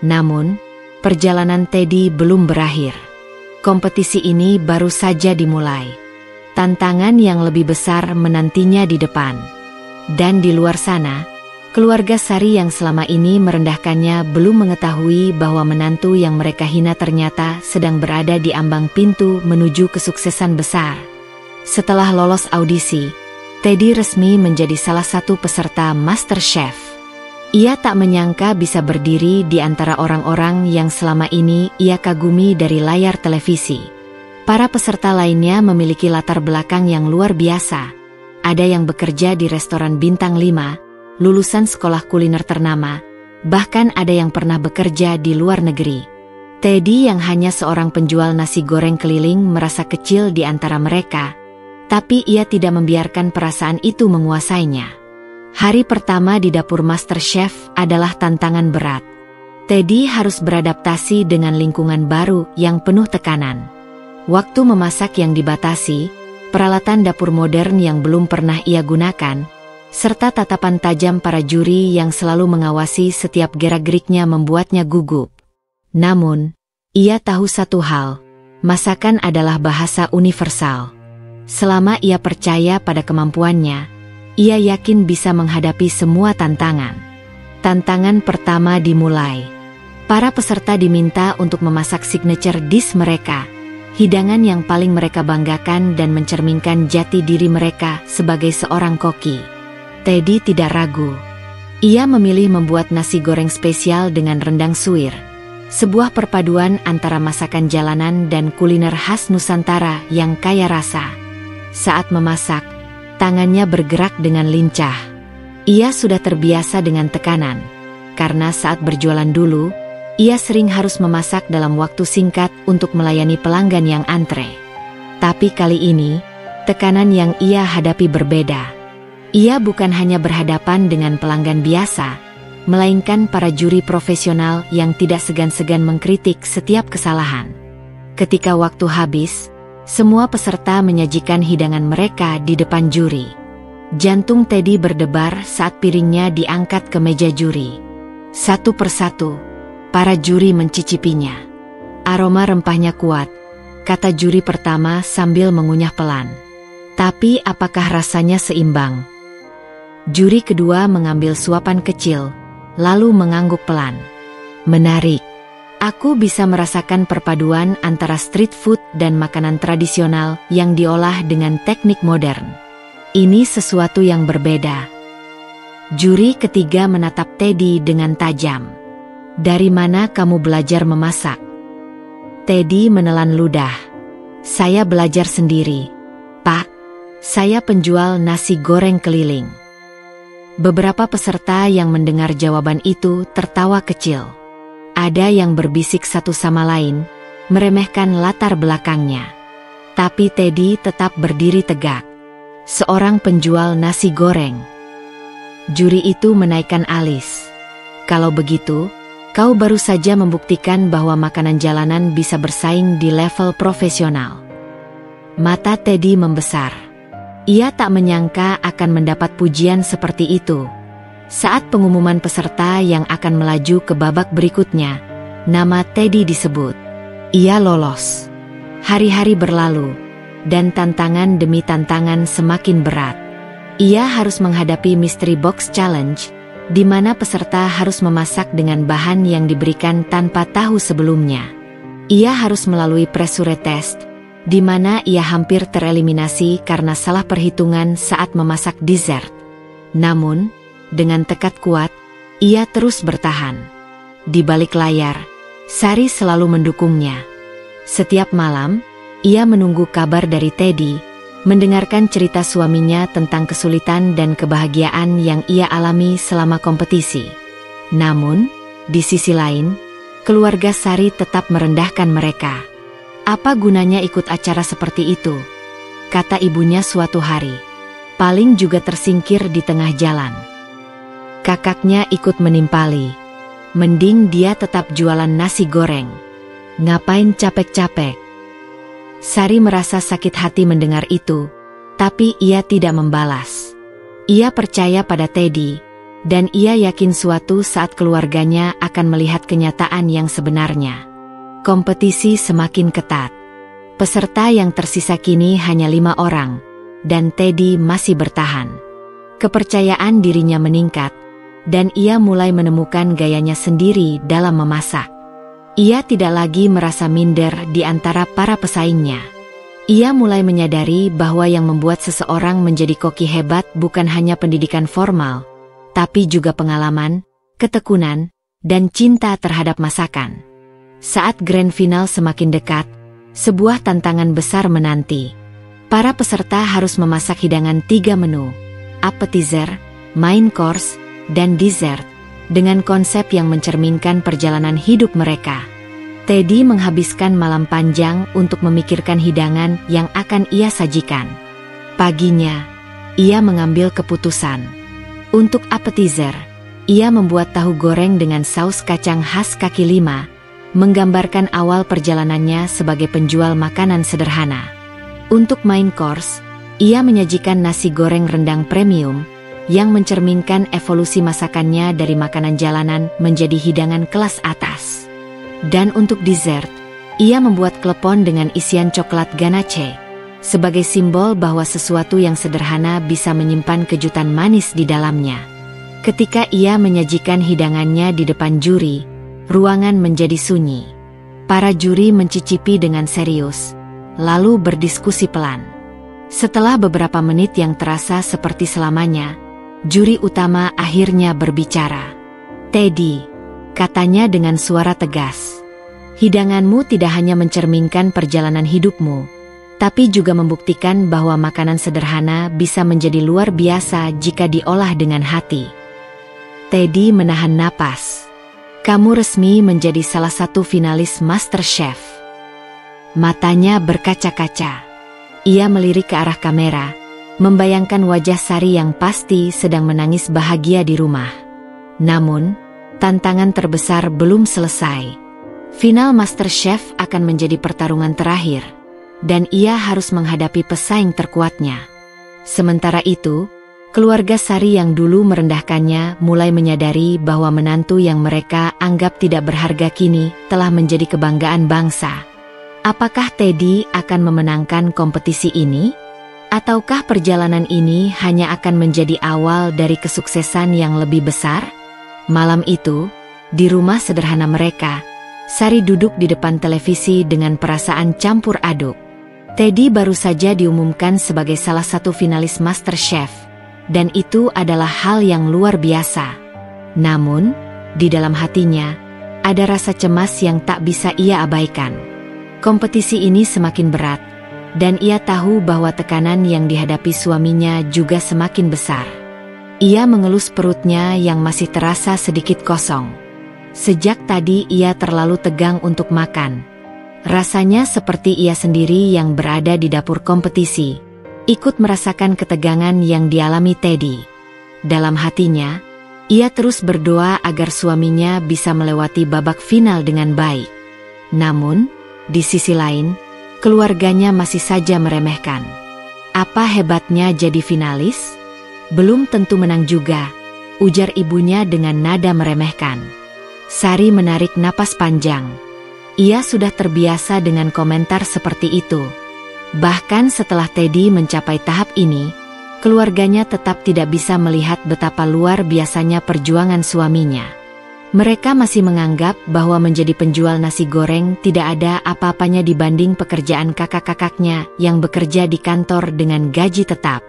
Namun, perjalanan Teddy belum berakhir. Kompetisi ini baru saja dimulai. Tantangan yang lebih besar menantinya di depan. Dan di luar sana, keluarga Sari yang selama ini merendahkannya belum mengetahui bahwa menantu yang mereka hina ternyata sedang berada di ambang pintu menuju kesuksesan besar. Setelah lolos audisi, Teddy resmi menjadi salah satu peserta MasterChef. Ia tak menyangka bisa berdiri di antara orang-orang yang selama ini ia kagumi dari layar televisi. Para peserta lainnya memiliki latar belakang yang luar biasa. Ada yang bekerja di restoran bintang 5, lulusan sekolah kuliner ternama, bahkan ada yang pernah bekerja di luar negeri. Teddy yang hanya seorang penjual nasi goreng keliling merasa kecil di antara mereka, tapi ia tidak membiarkan perasaan itu menguasainya. Hari pertama di dapur MasterChef adalah tantangan berat. Teddy harus beradaptasi dengan lingkungan baru yang penuh tekanan. Waktu memasak yang dibatasi, peralatan dapur modern yang belum pernah ia gunakan, serta tatapan tajam para juri yang selalu mengawasi setiap gerak-geriknya membuatnya gugup. Namun, ia tahu satu hal, masakan adalah bahasa universal. Selama ia percaya pada kemampuannya, ia yakin bisa menghadapi semua tantangan. Tantangan pertama dimulai. Para peserta diminta untuk memasak signature dish mereka, hidangan yang paling mereka banggakan dan mencerminkan jati diri mereka sebagai seorang koki. Teddy tidak ragu. Ia memilih membuat nasi goreng spesial dengan rendang suwir, sebuah perpaduan antara masakan jalanan dan kuliner khas Nusantara yang kaya rasa. Saat memasak, tangannya bergerak dengan lincah. Ia sudah terbiasa dengan tekanan, karena saat berjualan dulu, ia sering harus memasak dalam waktu singkat untuk melayani pelanggan yang antre. Tapi kali ini, tekanan yang ia hadapi berbeda. Ia bukan hanya berhadapan dengan pelanggan biasa, melainkan para juri profesional yang tidak segan-segan mengkritik setiap kesalahan. Ketika waktu habis, semua peserta menyajikan hidangan mereka di depan juri. Jantung Teddy berdebar saat piringnya diangkat ke meja juri. Satu persatu, para juri mencicipinya. Aroma rempahnya kuat, kata juri pertama sambil mengunyah pelan. Tapi apakah rasanya seimbang? Juri kedua mengambil suapan kecil, lalu mengangguk pelan. Menarik. Aku bisa merasakan perpaduan antara street food dan makanan tradisional yang diolah dengan teknik modern. Ini sesuatu yang berbeda. Juri ketiga menatap Teddy dengan tajam. Dari mana kamu belajar memasak? Teddy menelan ludah. Saya belajar sendiri, Pak. Saya penjual nasi goreng keliling. Beberapa peserta yang mendengar jawaban itu tertawa kecil. Ada yang berbisik satu sama lain, meremehkan latar belakangnya. Tapi Teddy tetap berdiri tegak. Seorang penjual nasi goreng. Juri itu menaikkan alis. Kalau begitu, kau baru saja membuktikan bahwa makanan jalanan bisa bersaing di level profesional. Mata Teddy membesar. Ia tak menyangka akan mendapat pujian seperti itu. Saat pengumuman peserta yang akan melaju ke babak berikutnya, nama Teddy disebut. Ia lolos. Hari-hari berlalu, dan tantangan demi tantangan semakin berat. Ia harus menghadapi Mystery Box Challenge, di mana peserta harus memasak dengan bahan yang diberikan tanpa tahu sebelumnya. Ia harus melalui pressure test, di mana ia hampir tereliminasi karena salah perhitungan saat memasak dessert. Namun, dengan tekad kuat, ia terus bertahan. Di balik layar, Sari selalu mendukungnya. Setiap malam, ia menunggu kabar dari Teddy, mendengarkan cerita suaminya tentang kesulitan dan kebahagiaan yang ia alami selama kompetisi. Namun, di sisi lain, keluarga Sari tetap merendahkan mereka. Apa gunanya ikut acara seperti itu? Kata ibunya suatu hari. Paling juga tersingkir di tengah jalan. Kakaknya ikut menimpali. Mending dia tetap jualan nasi goreng. Ngapain capek-capek? Sari merasa sakit hati mendengar itu, tapi ia tidak membalas. Ia percaya pada Teddy, dan ia yakin suatu saat keluarganya akan melihat kenyataan yang sebenarnya. Kompetisi semakin ketat. Peserta yang tersisa kini hanya 5 orang, dan Teddy masih bertahan. Kepercayaan dirinya meningkat, dan ia mulai menemukan gayanya sendiri dalam memasak. Ia tidak lagi merasa minder di antara para pesaingnya. Ia mulai menyadari bahwa yang membuat seseorang menjadi koki hebat bukan hanya pendidikan formal, tapi juga pengalaman, ketekunan, dan cinta terhadap masakan. Saat grand final semakin dekat, sebuah tantangan besar menanti. Para peserta harus memasak hidangan 3 menu, appetizer, main course, dan dessert, dengan konsep yang mencerminkan perjalanan hidup mereka. Teddy menghabiskan malam panjang untuk memikirkan hidangan yang akan ia sajikan. Paginya, ia mengambil keputusan. Untuk appetizer, ia membuat tahu goreng dengan saus kacang khas kaki lima, menggambarkan awal perjalanannya sebagai penjual makanan sederhana. Untuk main course, ia menyajikan nasi goreng rendang premium, yang mencerminkan evolusi masakannya dari makanan jalanan menjadi hidangan kelas atas. Dan untuk dessert, ia membuat klepon dengan isian coklat ganache, sebagai simbol bahwa sesuatu yang sederhana bisa menyimpan kejutan manis di dalamnya. Ketika ia menyajikan hidangannya di depan juri, ruangan menjadi sunyi. Para juri mencicipi dengan serius, lalu berdiskusi pelan. Setelah beberapa menit yang terasa seperti selamanya, juri utama akhirnya berbicara. Teddy, katanya dengan suara tegas, hidanganmu tidak hanya mencerminkan perjalanan hidupmu, tapi juga membuktikan bahwa makanan sederhana bisa menjadi luar biasa jika diolah dengan hati. Teddy menahan napas. Kamu resmi menjadi salah satu finalis MasterChef. Matanya berkaca-kaca. Ia melirik ke arah kamera, membayangkan wajah Sari yang pasti sedang menangis bahagia di rumah. Namun, tantangan terbesar belum selesai. Final MasterChef akan menjadi pertarungan terakhir, dan ia harus menghadapi pesaing terkuatnya. Sementara itu, keluarga Sari yang dulu merendahkannya mulai menyadari bahwa menantu yang mereka anggap tidak berharga kini telah menjadi kebanggaan bangsa. Apakah Teddy akan memenangkan kompetisi ini? Ataukah perjalanan ini hanya akan menjadi awal dari kesuksesan yang lebih besar? Malam itu, di rumah sederhana mereka, Sari duduk di depan televisi dengan perasaan campur aduk. Teddy baru saja diumumkan sebagai salah satu finalis MasterChef, dan itu adalah hal yang luar biasa. Namun, di dalam hatinya, ada rasa cemas yang tak bisa ia abaikan. Kompetisi ini semakin berat, dan ia tahu bahwa tekanan yang dihadapi suaminya juga semakin besar. Ia mengelus perutnya yang masih terasa sedikit kosong. Sejak tadi ia terlalu tegang untuk makan. Rasanya seperti ia sendiri yang berada di dapur kompetisi, ikut merasakan ketegangan yang dialami Teddy. Dalam hatinya, ia terus berdoa agar suaminya bisa melewati babak final dengan baik. Namun, di sisi lain, keluarganya masih saja meremehkan. Apa hebatnya jadi finalis? Belum tentu menang juga, ujar ibunya dengan nada meremehkan. Sari menarik napas panjang. Ia sudah terbiasa dengan komentar seperti itu. Bahkan setelah Teddy mencapai tahap ini, keluarganya tetap tidak bisa melihat betapa luar biasanya perjuangan suaminya. Mereka masih menganggap bahwa menjadi penjual nasi goreng tidak ada apa-apanya dibanding pekerjaan kakak-kakaknya yang bekerja di kantor dengan gaji tetap.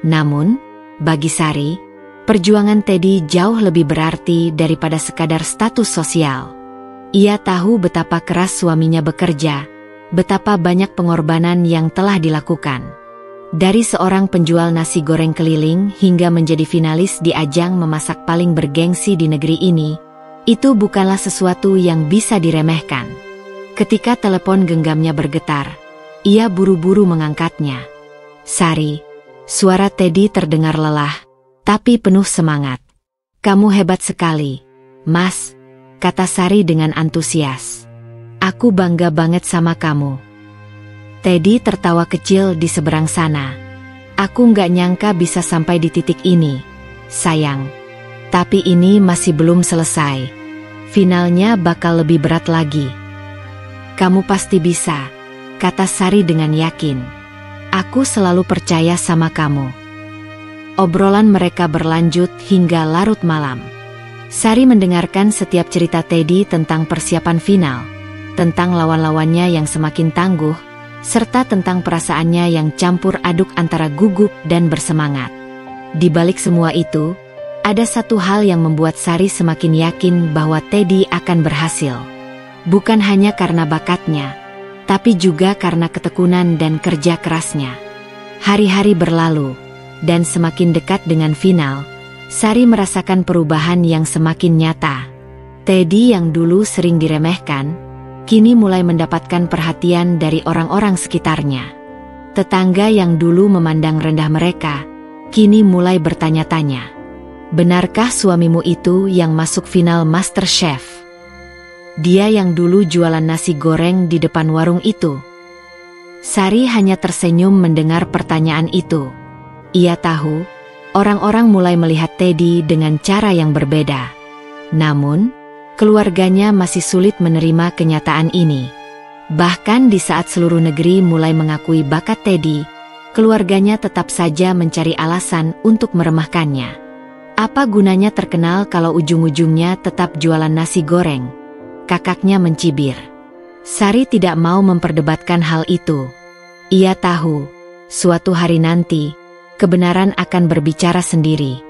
Namun, bagi Sari, perjuangan Teddy jauh lebih berarti daripada sekadar status sosial. Ia tahu betapa keras suaminya bekerja, betapa banyak pengorbanan yang telah dilakukan. Dari seorang penjual nasi goreng keliling hingga menjadi finalis di ajang memasak paling bergengsi di negeri ini, itu bukanlah sesuatu yang bisa diremehkan. Ketika telepon genggamnya bergetar, ia buru-buru mengangkatnya. "Sari," suara Teddy terdengar lelah, tapi penuh semangat. "Kamu hebat sekali, Mas," kata Sari dengan antusias. "Aku bangga banget sama kamu." Teddy tertawa kecil di seberang sana. "Aku nggak nyangka bisa sampai di titik ini, sayang. Tapi ini masih belum selesai. Finalnya bakal lebih berat lagi." "Kamu pasti bisa," kata Sari dengan yakin. "Aku selalu percaya sama kamu." Obrolan mereka berlanjut hingga larut malam. Sari mendengarkan setiap cerita Teddy tentang persiapan final, tentang lawan-lawannya yang semakin tangguh, serta tentang perasaannya yang campur aduk antara gugup dan bersemangat. Di balik semua itu, ada satu hal yang membuat Sari semakin yakin bahwa Teddy akan berhasil. Bukan hanya karena bakatnya, tapi juga karena ketekunan dan kerja kerasnya. Hari-hari berlalu, dan semakin dekat dengan final, Sari merasakan perubahan yang semakin nyata. Teddy yang dulu sering diremehkan, kini mulai mendapatkan perhatian dari orang-orang sekitarnya. Tetangga yang dulu memandang rendah mereka, kini mulai bertanya-tanya, "Benarkah suamimu itu yang masuk final MasterChef? Dia yang dulu jualan nasi goreng di depan warung itu?" Sari hanya tersenyum mendengar pertanyaan itu. Ia tahu, orang-orang mulai melihat Teddy dengan cara yang berbeda. Namun, keluarganya masih sulit menerima kenyataan ini. Bahkan di saat seluruh negeri mulai mengakui bakat Teddy, keluarganya tetap saja mencari alasan untuk meremehkannya. "Apa gunanya terkenal kalau ujung-ujungnya tetap jualan nasi goreng?" kakaknya mencibir. Sari tidak mau memperdebatkan hal itu. Ia tahu, suatu hari nanti, kebenaran akan berbicara sendiri.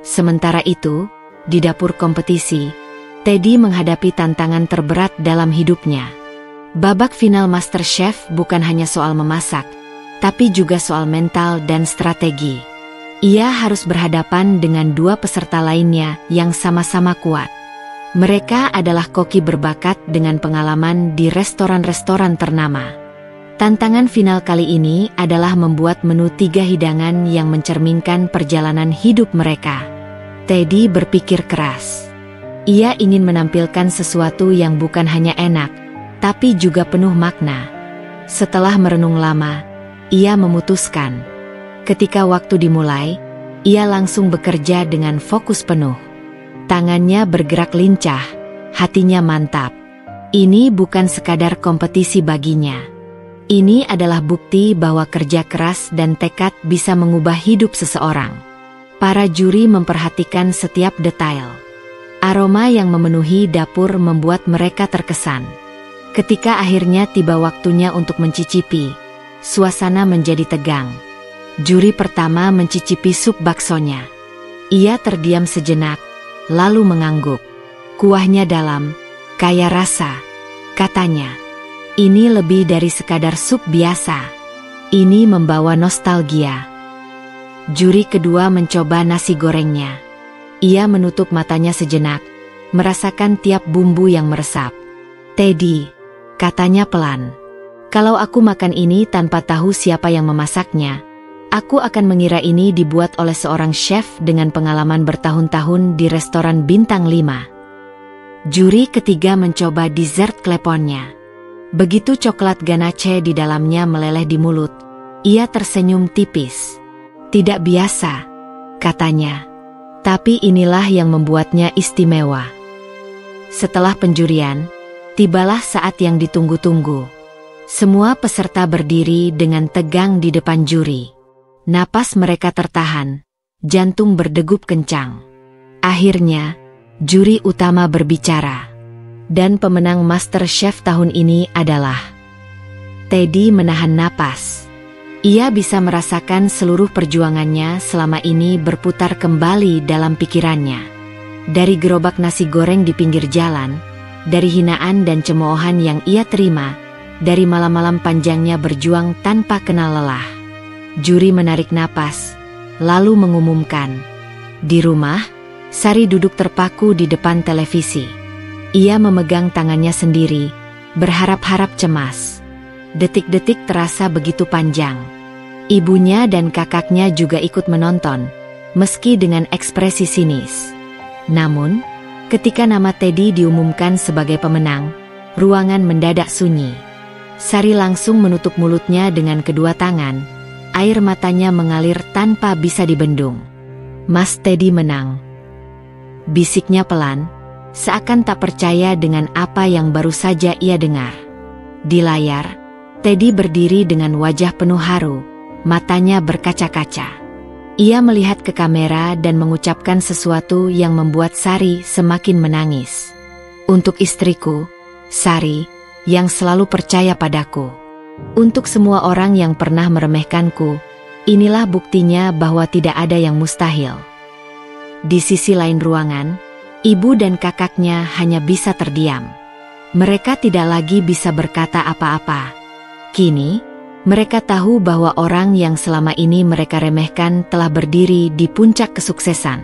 Sementara itu, di dapur kompetisi, Teddy menghadapi tantangan terberat dalam hidupnya. Babak final MasterChef bukan hanya soal memasak, tapi juga soal mental dan strategi. Ia harus berhadapan dengan dua peserta lainnya yang sama-sama kuat. Mereka adalah koki berbakat dengan pengalaman di restoran-restoran ternama. Tantangan final kali ini adalah membuat menu 3 hidangan yang mencerminkan perjalanan hidup mereka. Teddy berpikir keras. Ia ingin menampilkan sesuatu yang bukan hanya enak, tapi juga penuh makna. Setelah merenung lama, ia memutuskan. Ketika waktu dimulai, ia langsung bekerja dengan fokus penuh. Tangannya bergerak lincah, hatinya mantap. Ini bukan sekadar kompetisi baginya. Ini adalah bukti bahwa kerja keras dan tekad bisa mengubah hidup seseorang. Para juri memperhatikan setiap detail. Aroma yang memenuhi dapur membuat mereka terkesan. Ketika akhirnya tiba waktunya untuk mencicipi, suasana menjadi tegang. Juri pertama mencicipi sup baksonya. Ia terdiam sejenak, lalu mengangguk. "Kuahnya dalam, kaya rasa," katanya. "Ini lebih dari sekadar sup biasa. Ini membawa nostalgia." Juri kedua mencoba nasi gorengnya. Ia menutup matanya sejenak, merasakan tiap bumbu yang meresap. "Teddy," katanya pelan. Kalau aku makan ini tanpa tahu siapa yang memasaknya, aku akan mengira ini dibuat oleh seorang chef dengan pengalaman bertahun-tahun di restoran bintang 5. Juri ketiga mencoba dessert kleponnya. Begitu coklat ganache di dalamnya meleleh di mulut, ia tersenyum tipis. Tidak biasa, katanya. Tapi inilah yang membuatnya istimewa. Setelah penjurian, tibalah saat yang ditunggu-tunggu. Semua peserta berdiri dengan tegang di depan juri. Napas mereka tertahan, jantung berdegup kencang. Akhirnya, juri utama berbicara. Dan pemenang MasterChef tahun ini adalah... Teddy menahan napas. Ia bisa merasakan seluruh perjuangannya selama ini berputar kembali dalam pikirannya. Dari gerobak nasi goreng di pinggir jalan, dari hinaan dan cemoohan yang ia terima, dari malam-malam panjangnya berjuang tanpa kenal lelah. Juri menarik napas, lalu mengumumkan. Di rumah, Sari duduk terpaku di depan televisi. Ia memegang tangannya sendiri, berharap-harap cemas. Detik-detik terasa begitu panjang. Ibunya dan kakaknya juga ikut menonton, meski dengan ekspresi sinis. Namun, ketika nama Teddy diumumkan sebagai pemenang, ruangan mendadak sunyi. Sari langsung menutup mulutnya dengan kedua tangan. Air matanya mengalir tanpa bisa dibendung. Mas Teddy menang. Bisiknya pelan, seakan tak percaya dengan apa yang baru saja ia dengar. Di layar, Teddy berdiri dengan wajah penuh haru, matanya berkaca-kaca. Ia melihat ke kamera dan mengucapkan sesuatu yang membuat Sari semakin menangis. Untuk istriku, Sari, yang selalu percaya padaku. Untuk semua orang yang pernah meremehkanku, inilah buktinya bahwa tidak ada yang mustahil. Di sisi lain ruangan, ibu dan kakaknya hanya bisa terdiam. Mereka tidak lagi bisa berkata apa-apa. Kini, mereka tahu bahwa orang yang selama ini mereka remehkan telah berdiri di puncak kesuksesan.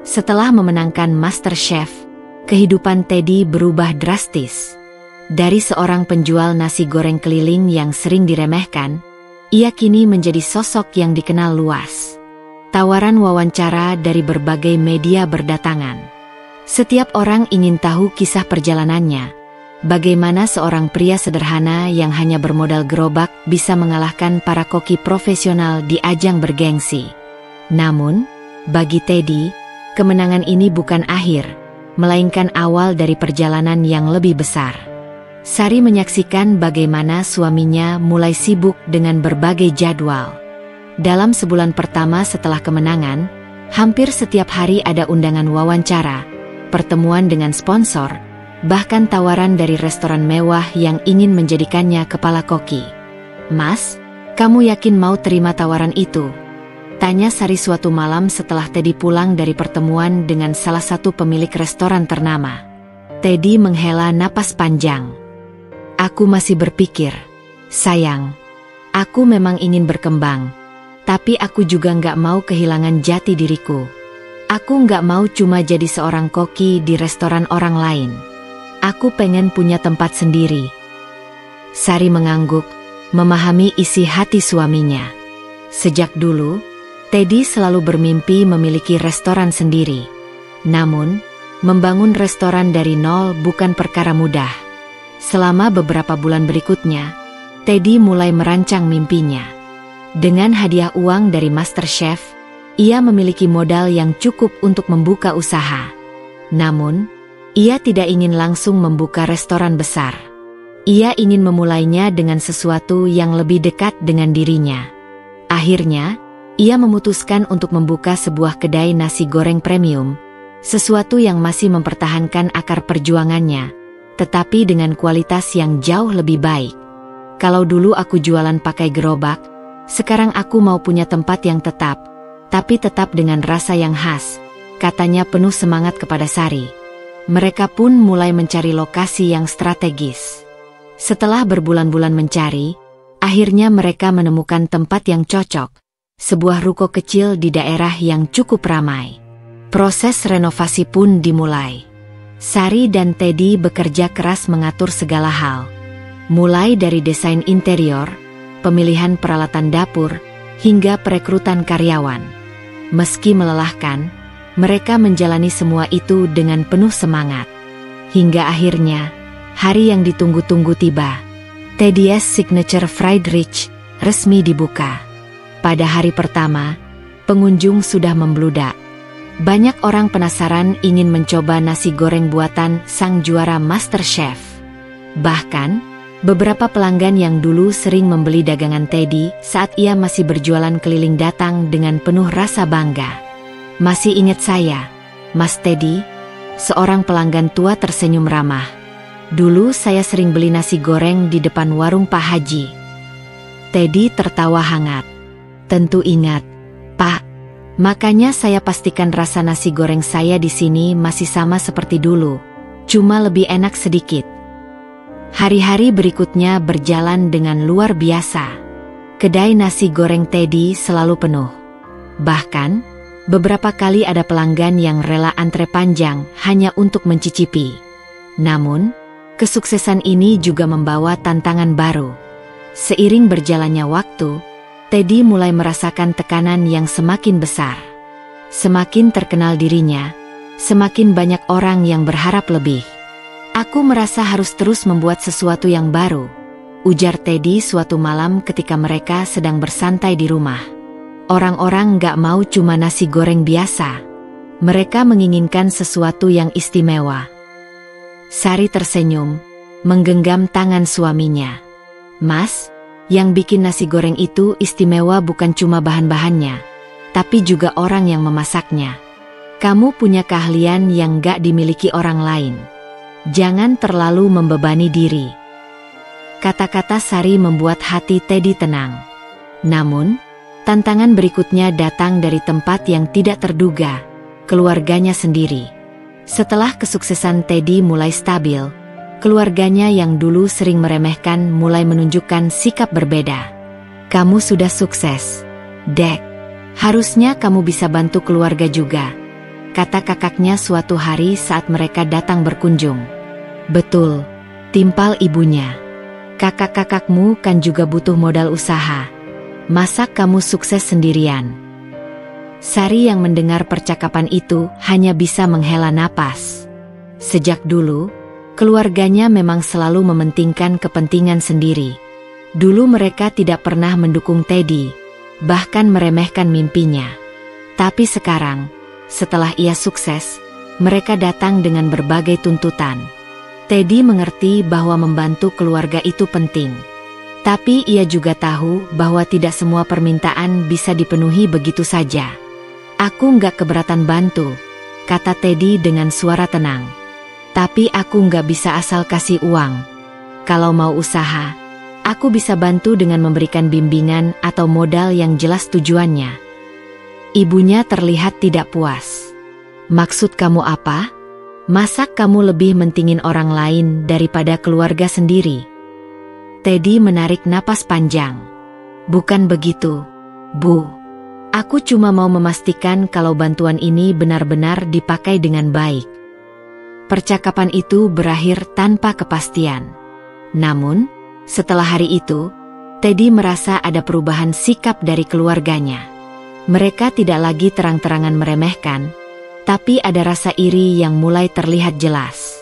Setelah memenangkan MasterChef, kehidupan Teddy berubah drastis. Dari seorang penjual nasi goreng keliling yang sering diremehkan, ia kini menjadi sosok yang dikenal luas. Tawaran wawancara dari berbagai media berdatangan. Setiap orang ingin tahu kisah perjalanannya. Bagaimana seorang pria sederhana yang hanya bermodal gerobak bisa mengalahkan para koki profesional di ajang bergengsi. Namun, bagi Teddy, kemenangan ini bukan akhir, melainkan awal dari perjalanan yang lebih besar. Sari menyaksikan bagaimana suaminya mulai sibuk dengan berbagai jadwal. Dalam sebulan pertama setelah kemenangan, hampir setiap hari ada undangan wawancara, pertemuan dengan sponsor, bahkan tawaran dari restoran mewah yang ingin menjadikannya kepala koki. "Mas, kamu yakin mau terima tawaran itu?" tanya Sari suatu malam setelah Teddy pulang dari pertemuan dengan salah satu pemilik restoran ternama. Teddy menghela napas panjang. "Aku masih berpikir, sayang. Aku memang ingin berkembang, tapi aku juga nggak mau kehilangan jati diriku. Aku nggak mau cuma jadi seorang koki di restoran orang lain. Aku pengen punya tempat sendiri." Sari mengangguk, memahami isi hati suaminya. Sejak dulu, Teddy selalu bermimpi memiliki restoran sendiri. Namun, membangun restoran dari nol bukan perkara mudah. Selama beberapa bulan berikutnya, Teddy mulai merancang mimpinya. Dengan hadiah uang dari MasterChef, ia memiliki modal yang cukup untuk membuka usaha. Namun, ia tidak ingin langsung membuka restoran besar. Ia ingin memulainya dengan sesuatu yang lebih dekat dengan dirinya. Akhirnya, ia memutuskan untuk membuka sebuah kedai nasi goreng premium, sesuatu yang masih mempertahankan akar perjuangannya, tetapi dengan kualitas yang jauh lebih baik. "Kalau dulu aku jualan pakai gerobak, sekarang aku mau punya tempat yang tetap, tapi tetap dengan rasa yang khas," katanya penuh semangat kepada Sari. Mereka pun mulai mencari lokasi yang strategis. Setelah berbulan-bulan mencari, akhirnya mereka menemukan tempat yang cocok, sebuah ruko kecil di daerah yang cukup ramai. Proses renovasi pun dimulai. Sari dan Teddy bekerja keras mengatur segala hal. mulai dari desain interior, pemilihan peralatan dapur, hingga perekrutan karyawan. Meski melelahkan, mereka menjalani semua itu dengan penuh semangat. Hingga akhirnya, hari yang ditunggu-tunggu tiba. Teddy's Signature Fried Rich resmi dibuka. Pada hari pertama, pengunjung sudah membludak. Banyak orang penasaran ingin mencoba nasi goreng buatan sang juara MasterChef. Bahkan, beberapa pelanggan yang dulu sering membeli dagangan Teddy saat ia masih berjualan keliling datang dengan penuh rasa bangga. "Masih ingat saya, Mas Teddy?" Seorang pelanggan tua tersenyum ramah. "Dulu saya sering beli nasi goreng di depan warung Pak Haji." Teddy tertawa hangat. "Tentu ingat, Pak. Makanya saya pastikan rasa nasi goreng saya di sini masih sama seperti dulu, cuma lebih enak sedikit." Hari-hari berikutnya berjalan dengan luar biasa. Kedai nasi goreng Teddy selalu penuh. Bahkan, beberapa kali ada pelanggan yang rela antre panjang hanya untuk mencicipi. Namun, kesuksesan ini juga membawa tantangan baru. Seiring berjalannya waktu, Teddy mulai merasakan tekanan yang semakin besar. Semakin terkenal dirinya, semakin banyak orang yang berharap lebih. "Aku merasa harus terus membuat sesuatu yang baru," ujar Teddy suatu malam ketika mereka sedang bersantai di rumah. Orang-orang gak mau cuma nasi goreng biasa. Mereka menginginkan sesuatu yang istimewa. Sari tersenyum, menggenggam tangan suaminya. "Mas, yang bikin nasi goreng itu istimewa bukan cuma bahan-bahannya, tapi juga orang yang memasaknya. Kamu punya keahlian yang gak dimiliki orang lain. Jangan terlalu membebani diri." Kata-kata Sari membuat hati Teddy tenang. Namun, tantangan berikutnya datang dari tempat yang tidak terduga, keluarganya sendiri. Setelah kesuksesan Teddy mulai stabil, keluarganya yang dulu sering meremehkan mulai menunjukkan sikap berbeda. "Kamu sudah sukses, Dek. Harusnya kamu bisa bantu keluarga juga," kata kakaknya suatu hari saat mereka datang berkunjung. "Betul," timpal ibunya. "Kakak-kakakmu kan juga butuh modal usaha. Masa kamu sukses sendirian?" Sari yang mendengar percakapan itu hanya bisa menghela napas. Sejak dulu, keluarganya memang selalu mementingkan kepentingan sendiri. Dulu mereka tidak pernah mendukung Teddy, bahkan meremehkan mimpinya. Tapi sekarang, setelah ia sukses, mereka datang dengan berbagai tuntutan. Teddy mengerti bahwa membantu keluarga itu penting. Tapi ia juga tahu bahwa tidak semua permintaan bisa dipenuhi begitu saja. "Aku nggak keberatan bantu," kata Teddy dengan suara tenang. "Tapi aku nggak bisa asal kasih uang. Kalau mau usaha, aku bisa bantu dengan memberikan bimbingan atau modal yang jelas tujuannya." Ibunya terlihat tidak puas. "Maksud kamu apa? Masa kamu lebih mentingin orang lain daripada keluarga sendiri?" Teddy menarik napas panjang. "Bukan begitu, Bu. Aku cuma mau memastikan kalau bantuan ini benar-benar dipakai dengan baik." Percakapan itu berakhir tanpa kepastian. Namun, setelah hari itu, Teddy merasa ada perubahan sikap dari keluarganya. Mereka tidak lagi terang-terangan meremehkan, tapi ada rasa iri yang mulai terlihat jelas.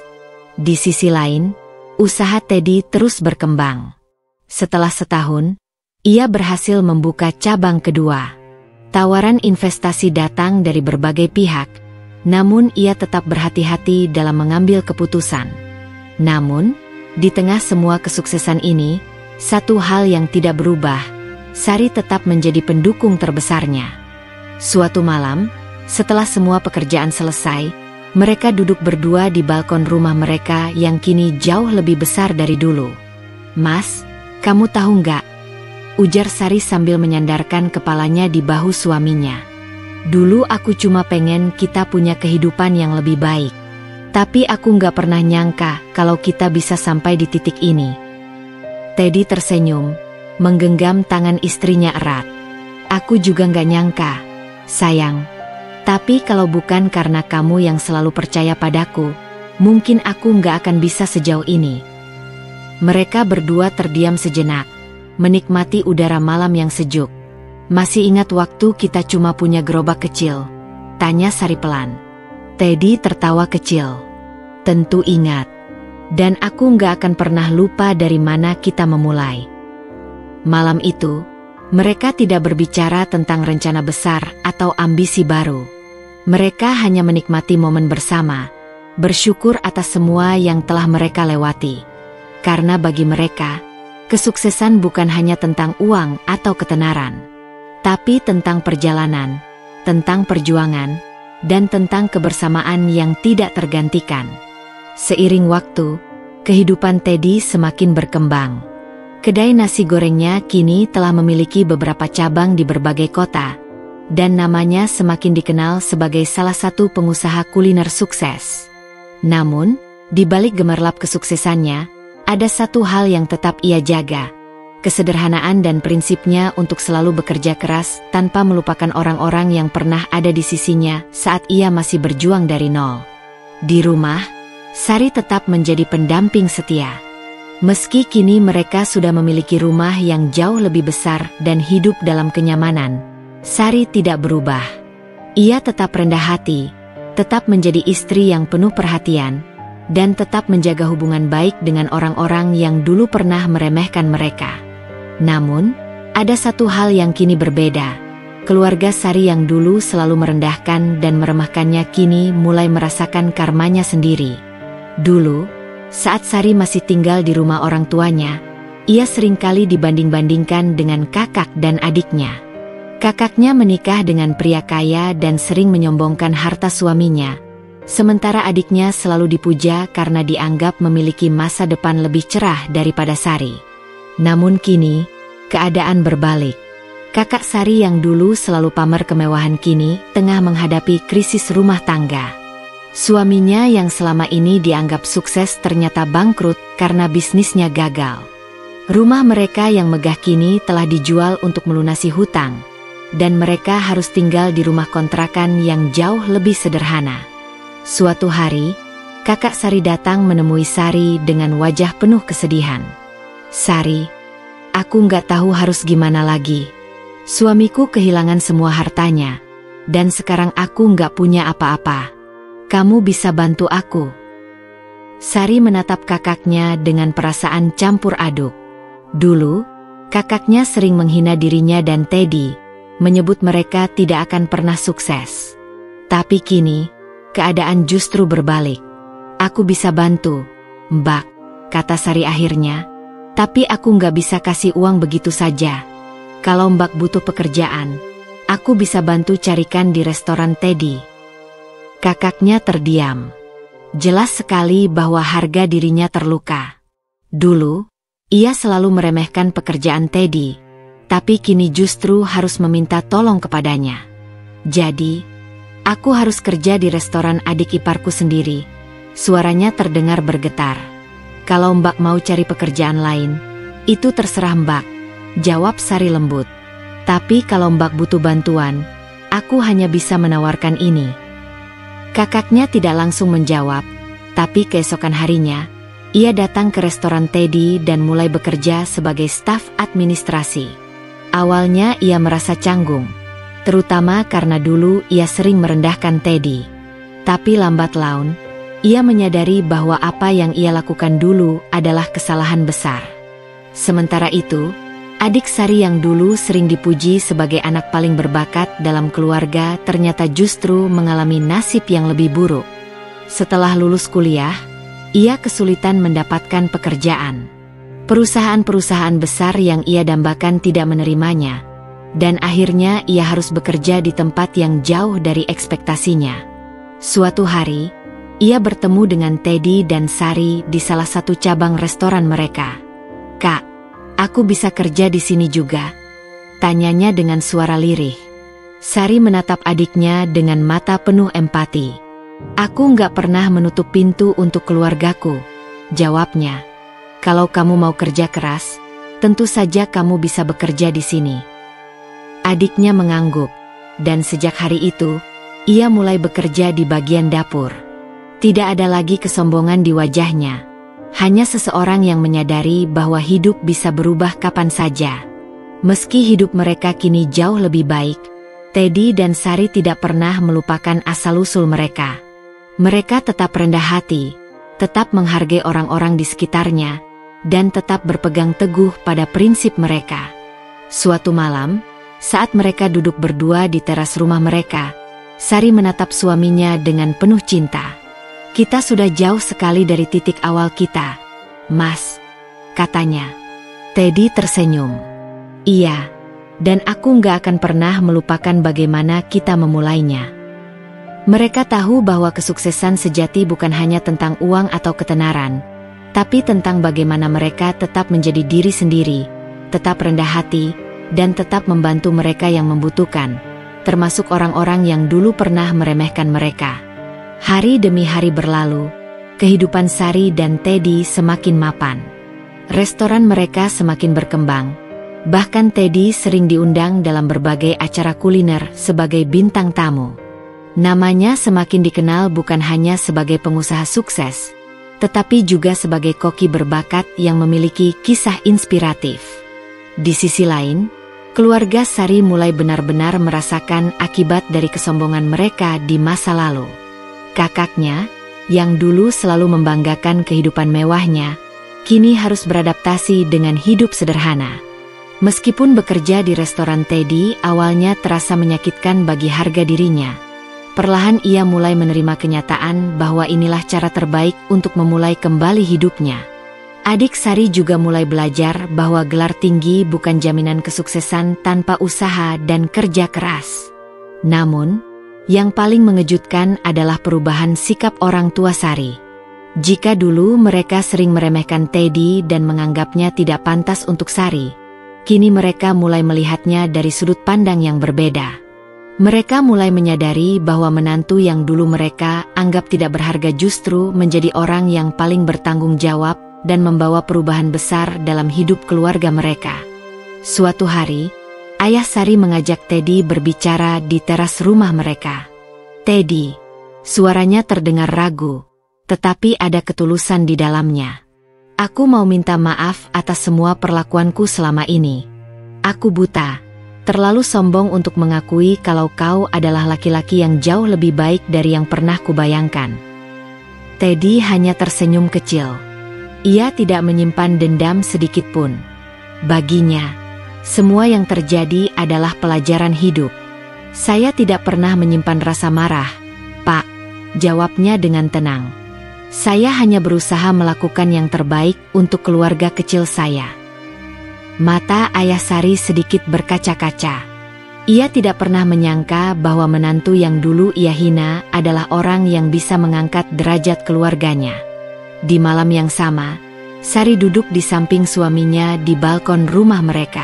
Di sisi lain, usaha Teddy terus berkembang. Setelah setahun, ia berhasil membuka cabang kedua. Tawaran investasi datang dari berbagai pihak, namun ia tetap berhati-hati dalam mengambil keputusan. Namun, di tengah semua kesuksesan ini, satu hal yang tidak berubah, Sari tetap menjadi pendukung terbesarnya. Suatu malam, setelah semua pekerjaan selesai, mereka duduk berdua di balkon rumah mereka yang kini jauh lebih besar dari dulu. "Mas, kamu tahu nggak?" ujar Sari sambil menyandarkan kepalanya di bahu suaminya. "Dulu aku cuma pengen kita punya kehidupan yang lebih baik. Tapi aku nggak pernah nyangka kalau kita bisa sampai di titik ini." Teddy tersenyum, menggenggam tangan istrinya erat. "Aku juga nggak nyangka, sayang. Tapi kalau bukan karena kamu yang selalu percaya padaku, mungkin aku nggak akan bisa sejauh ini." Mereka berdua terdiam sejenak, menikmati udara malam yang sejuk. "Masih ingat waktu kita cuma punya gerobak kecil?" tanya Sari pelan. Teddy tertawa kecil. "Tentu ingat. Dan aku nggak akan pernah lupa dari mana kita memulai." Malam itu, mereka tidak berbicara tentang rencana besar atau ambisi baru. Mereka hanya menikmati momen bersama, bersyukur atas semua yang telah mereka lewati. Karena bagi mereka, kesuksesan bukan hanya tentang uang atau ketenaran, tapi tentang perjalanan, tentang perjuangan, dan tentang kebersamaan yang tidak tergantikan. Seiring waktu, kehidupan Teddy semakin berkembang. Kedai nasi gorengnya kini telah memiliki beberapa cabang di berbagai kota, dan namanya semakin dikenal sebagai salah satu pengusaha kuliner sukses. Namun, di balik gemerlap kesuksesannya, ada satu hal yang tetap ia jaga, kesederhanaan dan prinsipnya untuk selalu bekerja keras tanpa melupakan orang-orang yang pernah ada di sisinya saat ia masih berjuang dari nol. Di rumah, Sari tetap menjadi pendamping setia. Meski kini mereka sudah memiliki rumah yang jauh lebih besar dan hidup dalam kenyamanan, Sari tidak berubah. Ia tetap rendah hati, tetap menjadi istri yang penuh perhatian, dan tetap menjaga hubungan baik dengan orang-orang yang dulu pernah meremehkan mereka. Namun, ada satu hal yang kini berbeda. Keluarga Sari yang dulu selalu merendahkan dan meremehkannya kini mulai merasakan karmanya sendiri. Dulu, saat Sari masih tinggal di rumah orang tuanya, ia seringkali dibanding-bandingkan dengan kakak dan adiknya. Kakaknya menikah dengan pria kaya dan sering menyombongkan harta suaminya, sementara adiknya selalu dipuja karena dianggap memiliki masa depan lebih cerah daripada Sari. Namun kini, keadaan berbalik. Kakak Sari yang dulu selalu pamer kemewahan kini tengah menghadapi krisis rumah tangga. Suaminya yang selama ini dianggap sukses ternyata bangkrut karena bisnisnya gagal. Rumah mereka yang megah kini telah dijual untuk melunasi hutang, dan mereka harus tinggal di rumah kontrakan yang jauh lebih sederhana. Suatu hari, kakak Sari datang menemui Sari dengan wajah penuh kesedihan. "Sari, aku nggak tahu harus gimana lagi. Suamiku kehilangan semua hartanya, dan sekarang aku nggak punya apa-apa. Kamu bisa bantu aku?" Sari menatap kakaknya dengan perasaan campur aduk. Dulu, kakaknya sering menghina dirinya dan Teddy, menyebut mereka tidak akan pernah sukses. Tapi kini, keadaan justru berbalik. "Aku bisa bantu, Mbak," kata Sari akhirnya. "Tapi aku nggak bisa kasih uang begitu saja. Kalau Mbak butuh pekerjaan, aku bisa bantu carikan di restoran Teddy." Kakaknya terdiam. Jelas sekali bahwa harga dirinya terluka. Dulu, ia selalu meremehkan pekerjaan Teddy, tapi kini justru harus meminta tolong kepadanya. "Jadi, aku harus kerja di restoran adik iparku sendiri." Suaranya terdengar bergetar. "Kalau Mbak mau cari pekerjaan lain, itu terserah Mbak," jawab Sari lembut. "Tapi kalau Mbak butuh bantuan, aku hanya bisa menawarkan ini." Kakaknya tidak langsung menjawab, tapi keesokan harinya, ia datang ke restoran Teddy dan mulai bekerja sebagai staf administrasi. Awalnya ia merasa canggung, terutama karena dulu ia sering merendahkan Teddy. Tapi lambat laun, ia menyadari bahwa apa yang ia lakukan dulu adalah kesalahan besar. Sementara itu, adik Sari yang dulu sering dipuji sebagai anak paling berbakat dalam keluarga ternyata justru mengalami nasib yang lebih buruk. Setelah lulus kuliah, ia kesulitan mendapatkan pekerjaan. Perusahaan-perusahaan besar yang ia dambakan tidak menerimanya, dan akhirnya ia harus bekerja di tempat yang jauh dari ekspektasinya. Suatu hari, ia bertemu dengan Teddy dan Sari di salah satu cabang restoran mereka. "Kak, aku bisa kerja di sini juga?" tanyanya dengan suara lirih. Sari menatap adiknya dengan mata penuh empati. "Aku nggak pernah menutup pintu untuk keluargaku," jawabnya. "Kalau kamu mau kerja keras, tentu saja kamu bisa bekerja di sini." Adiknya mengangguk, dan sejak hari itu, ia mulai bekerja di bagian dapur. Tidak ada lagi kesombongan di wajahnya, Hanya seseorang yang menyadari bahwa hidup bisa berubah kapan saja. Meski hidup mereka kini jauh lebih baik, Teddy dan Sari tidak pernah melupakan asal-usul mereka. Mereka tetap rendah hati, tetap menghargai orang-orang di sekitarnya, dan tetap berpegang teguh pada prinsip mereka. Suatu malam, saat mereka duduk berdua di teras rumah mereka, Sari menatap suaminya dengan penuh cinta. "Kita sudah jauh sekali dari titik awal kita, Mas," katanya. Teddy tersenyum. "Iya, dan aku nggak akan pernah melupakan bagaimana kita memulainya." Mereka tahu bahwa kesuksesan sejati bukan hanya tentang uang atau ketenaran, tapi tentang bagaimana mereka tetap menjadi diri sendiri, tetap rendah hati, dan tetap membantu mereka yang membutuhkan, termasuk orang-orang yang dulu pernah meremehkan mereka. Hari demi hari berlalu, kehidupan Sari dan Teddy semakin mapan. Restoran mereka semakin berkembang. Bahkan Teddy sering diundang dalam berbagai acara kuliner sebagai bintang tamu. Namanya semakin dikenal bukan hanya sebagai pengusaha sukses, tetapi juga sebagai koki berbakat yang memiliki kisah inspiratif. Di sisi lain, keluarga Sari mulai benar-benar merasakan akibat dari kesombongan mereka di masa lalu. Kakaknya, yang dulu selalu membanggakan kehidupan mewahnya, kini harus beradaptasi dengan hidup sederhana. Meskipun bekerja di restoran Teddy awalnya terasa menyakitkan bagi harga dirinya, perlahan ia mulai menerima kenyataan bahwa inilah cara terbaik untuk memulai kembali hidupnya. Adik Sari juga mulai belajar bahwa gelar tinggi bukan jaminan kesuksesan tanpa usaha dan kerja keras. Namun, yang paling mengejutkan adalah perubahan sikap orang tua Sari. Jika dulu mereka sering meremehkan Teddy dan menganggapnya tidak pantas untuk Sari, kini mereka mulai melihatnya dari sudut pandang yang berbeda. Mereka mulai menyadari bahwa menantu yang dulu mereka anggap tidak berharga justru menjadi orang yang paling bertanggung jawab dan membawa perubahan besar dalam hidup keluarga mereka. Suatu hari, ayah Sari mengajak Teddy berbicara di teras rumah mereka. "Teddy," suaranya terdengar ragu, tetapi ada ketulusan di dalamnya. "Aku mau minta maaf atas semua perlakuanku selama ini. Aku buta, terlalu sombong untuk mengakui kalau kau adalah laki-laki yang jauh lebih baik dari yang pernah kubayangkan." Teddy hanya tersenyum kecil. Ia tidak menyimpan dendam sedikit pun. Baginya, semua yang terjadi adalah pelajaran hidup. "Saya tidak pernah menyimpan rasa marah, Pak," jawabnya dengan tenang. "Saya hanya berusaha melakukan yang terbaik untuk keluarga kecil saya." Mata ayah Sari sedikit berkaca-kaca. Ia tidak pernah menyangka bahwa menantu yang dulu ia hina adalah orang yang bisa mengangkat derajat keluarganya. Di malam yang sama, Sari duduk di samping suaminya di balkon rumah mereka.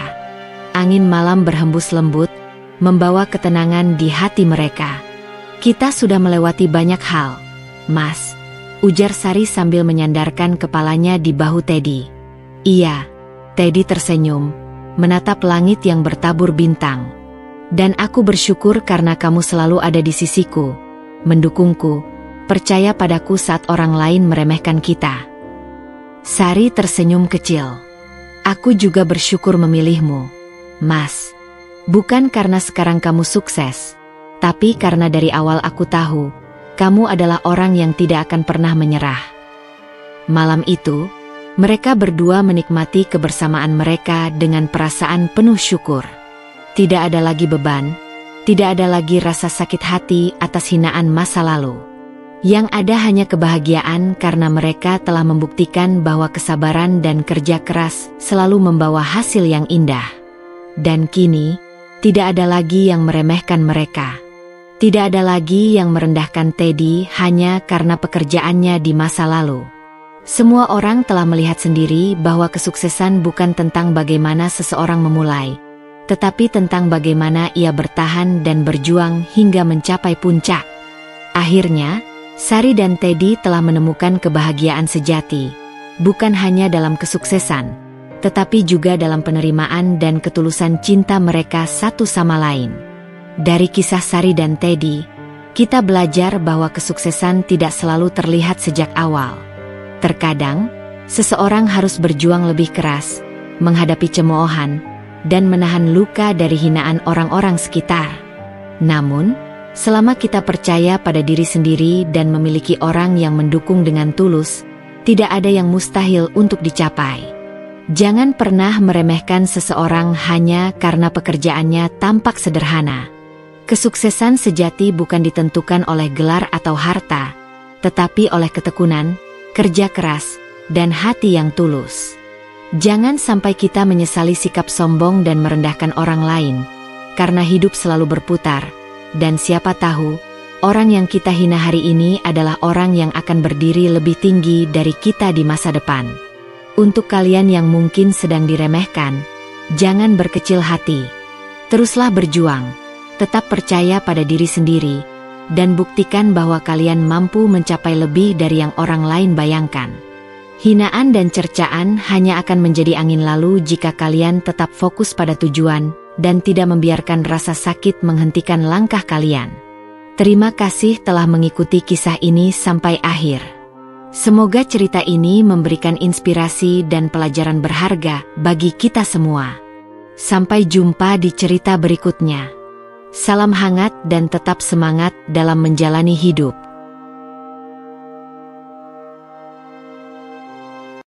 Angin malam berhembus lembut, membawa ketenangan di hati mereka. "Kita sudah melewati banyak hal, Mas," ujar Sari sambil menyandarkan kepalanya di bahu Teddy. "Iya," Teddy tersenyum, menatap langit yang bertabur bintang. "Dan aku bersyukur karena kamu selalu ada di sisiku, mendukungku, percaya padaku saat orang lain meremehkan kita." Sari tersenyum kecil. "Aku juga bersyukur memilihmu, Mas. Bukan karena sekarang kamu sukses, tapi karena dari awal aku tahu kamu adalah orang yang tidak akan pernah menyerah." Malam itu, mereka berdua menikmati kebersamaan mereka dengan perasaan penuh syukur. Tidak ada lagi beban, tidak ada lagi rasa sakit hati atas hinaan masa lalu. Yang ada hanya kebahagiaan karena mereka telah membuktikan bahwa kesabaran dan kerja keras selalu membawa hasil yang indah. Dan kini, tidak ada lagi yang meremehkan mereka. Tidak ada lagi yang merendahkan Teddy hanya karena pekerjaannya di masa lalu. Semua orang telah melihat sendiri bahwa kesuksesan bukan tentang bagaimana seseorang memulai, tetapi tentang bagaimana ia bertahan dan berjuang hingga mencapai puncak. Akhirnya, Sari dan Teddy telah menemukan kebahagiaan sejati, bukan hanya dalam kesuksesan, tetapi juga dalam penerimaan dan ketulusan cinta mereka satu sama lain. Dari kisah Sari dan Teddy, kita belajar bahwa kesuksesan tidak selalu terlihat sejak awal. Terkadang, Seseorang harus berjuang lebih keras, menghadapi cemoohan, dan menahan luka dari hinaan orang-orang sekitar. Namun, selama kita percaya pada diri sendiri dan memiliki orang yang mendukung dengan tulus, tidak ada yang mustahil untuk dicapai. Jangan pernah meremehkan seseorang hanya karena pekerjaannya tampak sederhana. Kesuksesan sejati bukan ditentukan oleh gelar atau harta, tetapi oleh ketekunan, kerja keras, dan hati yang tulus. Jangan sampai kita menyesali sikap sombong dan merendahkan orang lain, karena hidup selalu berputar, dan siapa tahu, orang yang kita hina hari ini adalah orang yang akan berdiri lebih tinggi dari kita di masa depan. Untuk kalian yang mungkin sedang diremehkan, jangan berkecil hati. Teruslah berjuang, tetap percaya pada diri sendiri, dan buktikan bahwa kalian mampu mencapai lebih dari yang orang lain bayangkan. Hinaan dan cercaan hanya akan menjadi angin lalu jika kalian tetap fokus pada tujuan dan tidak membiarkan rasa sakit menghentikan langkah kalian. Terima kasih telah mengikuti kisah ini sampai akhir. Semoga cerita ini memberikan inspirasi dan pelajaran berharga bagi kita semua. Sampai jumpa di cerita berikutnya. Salam hangat dan tetap semangat dalam menjalani hidup.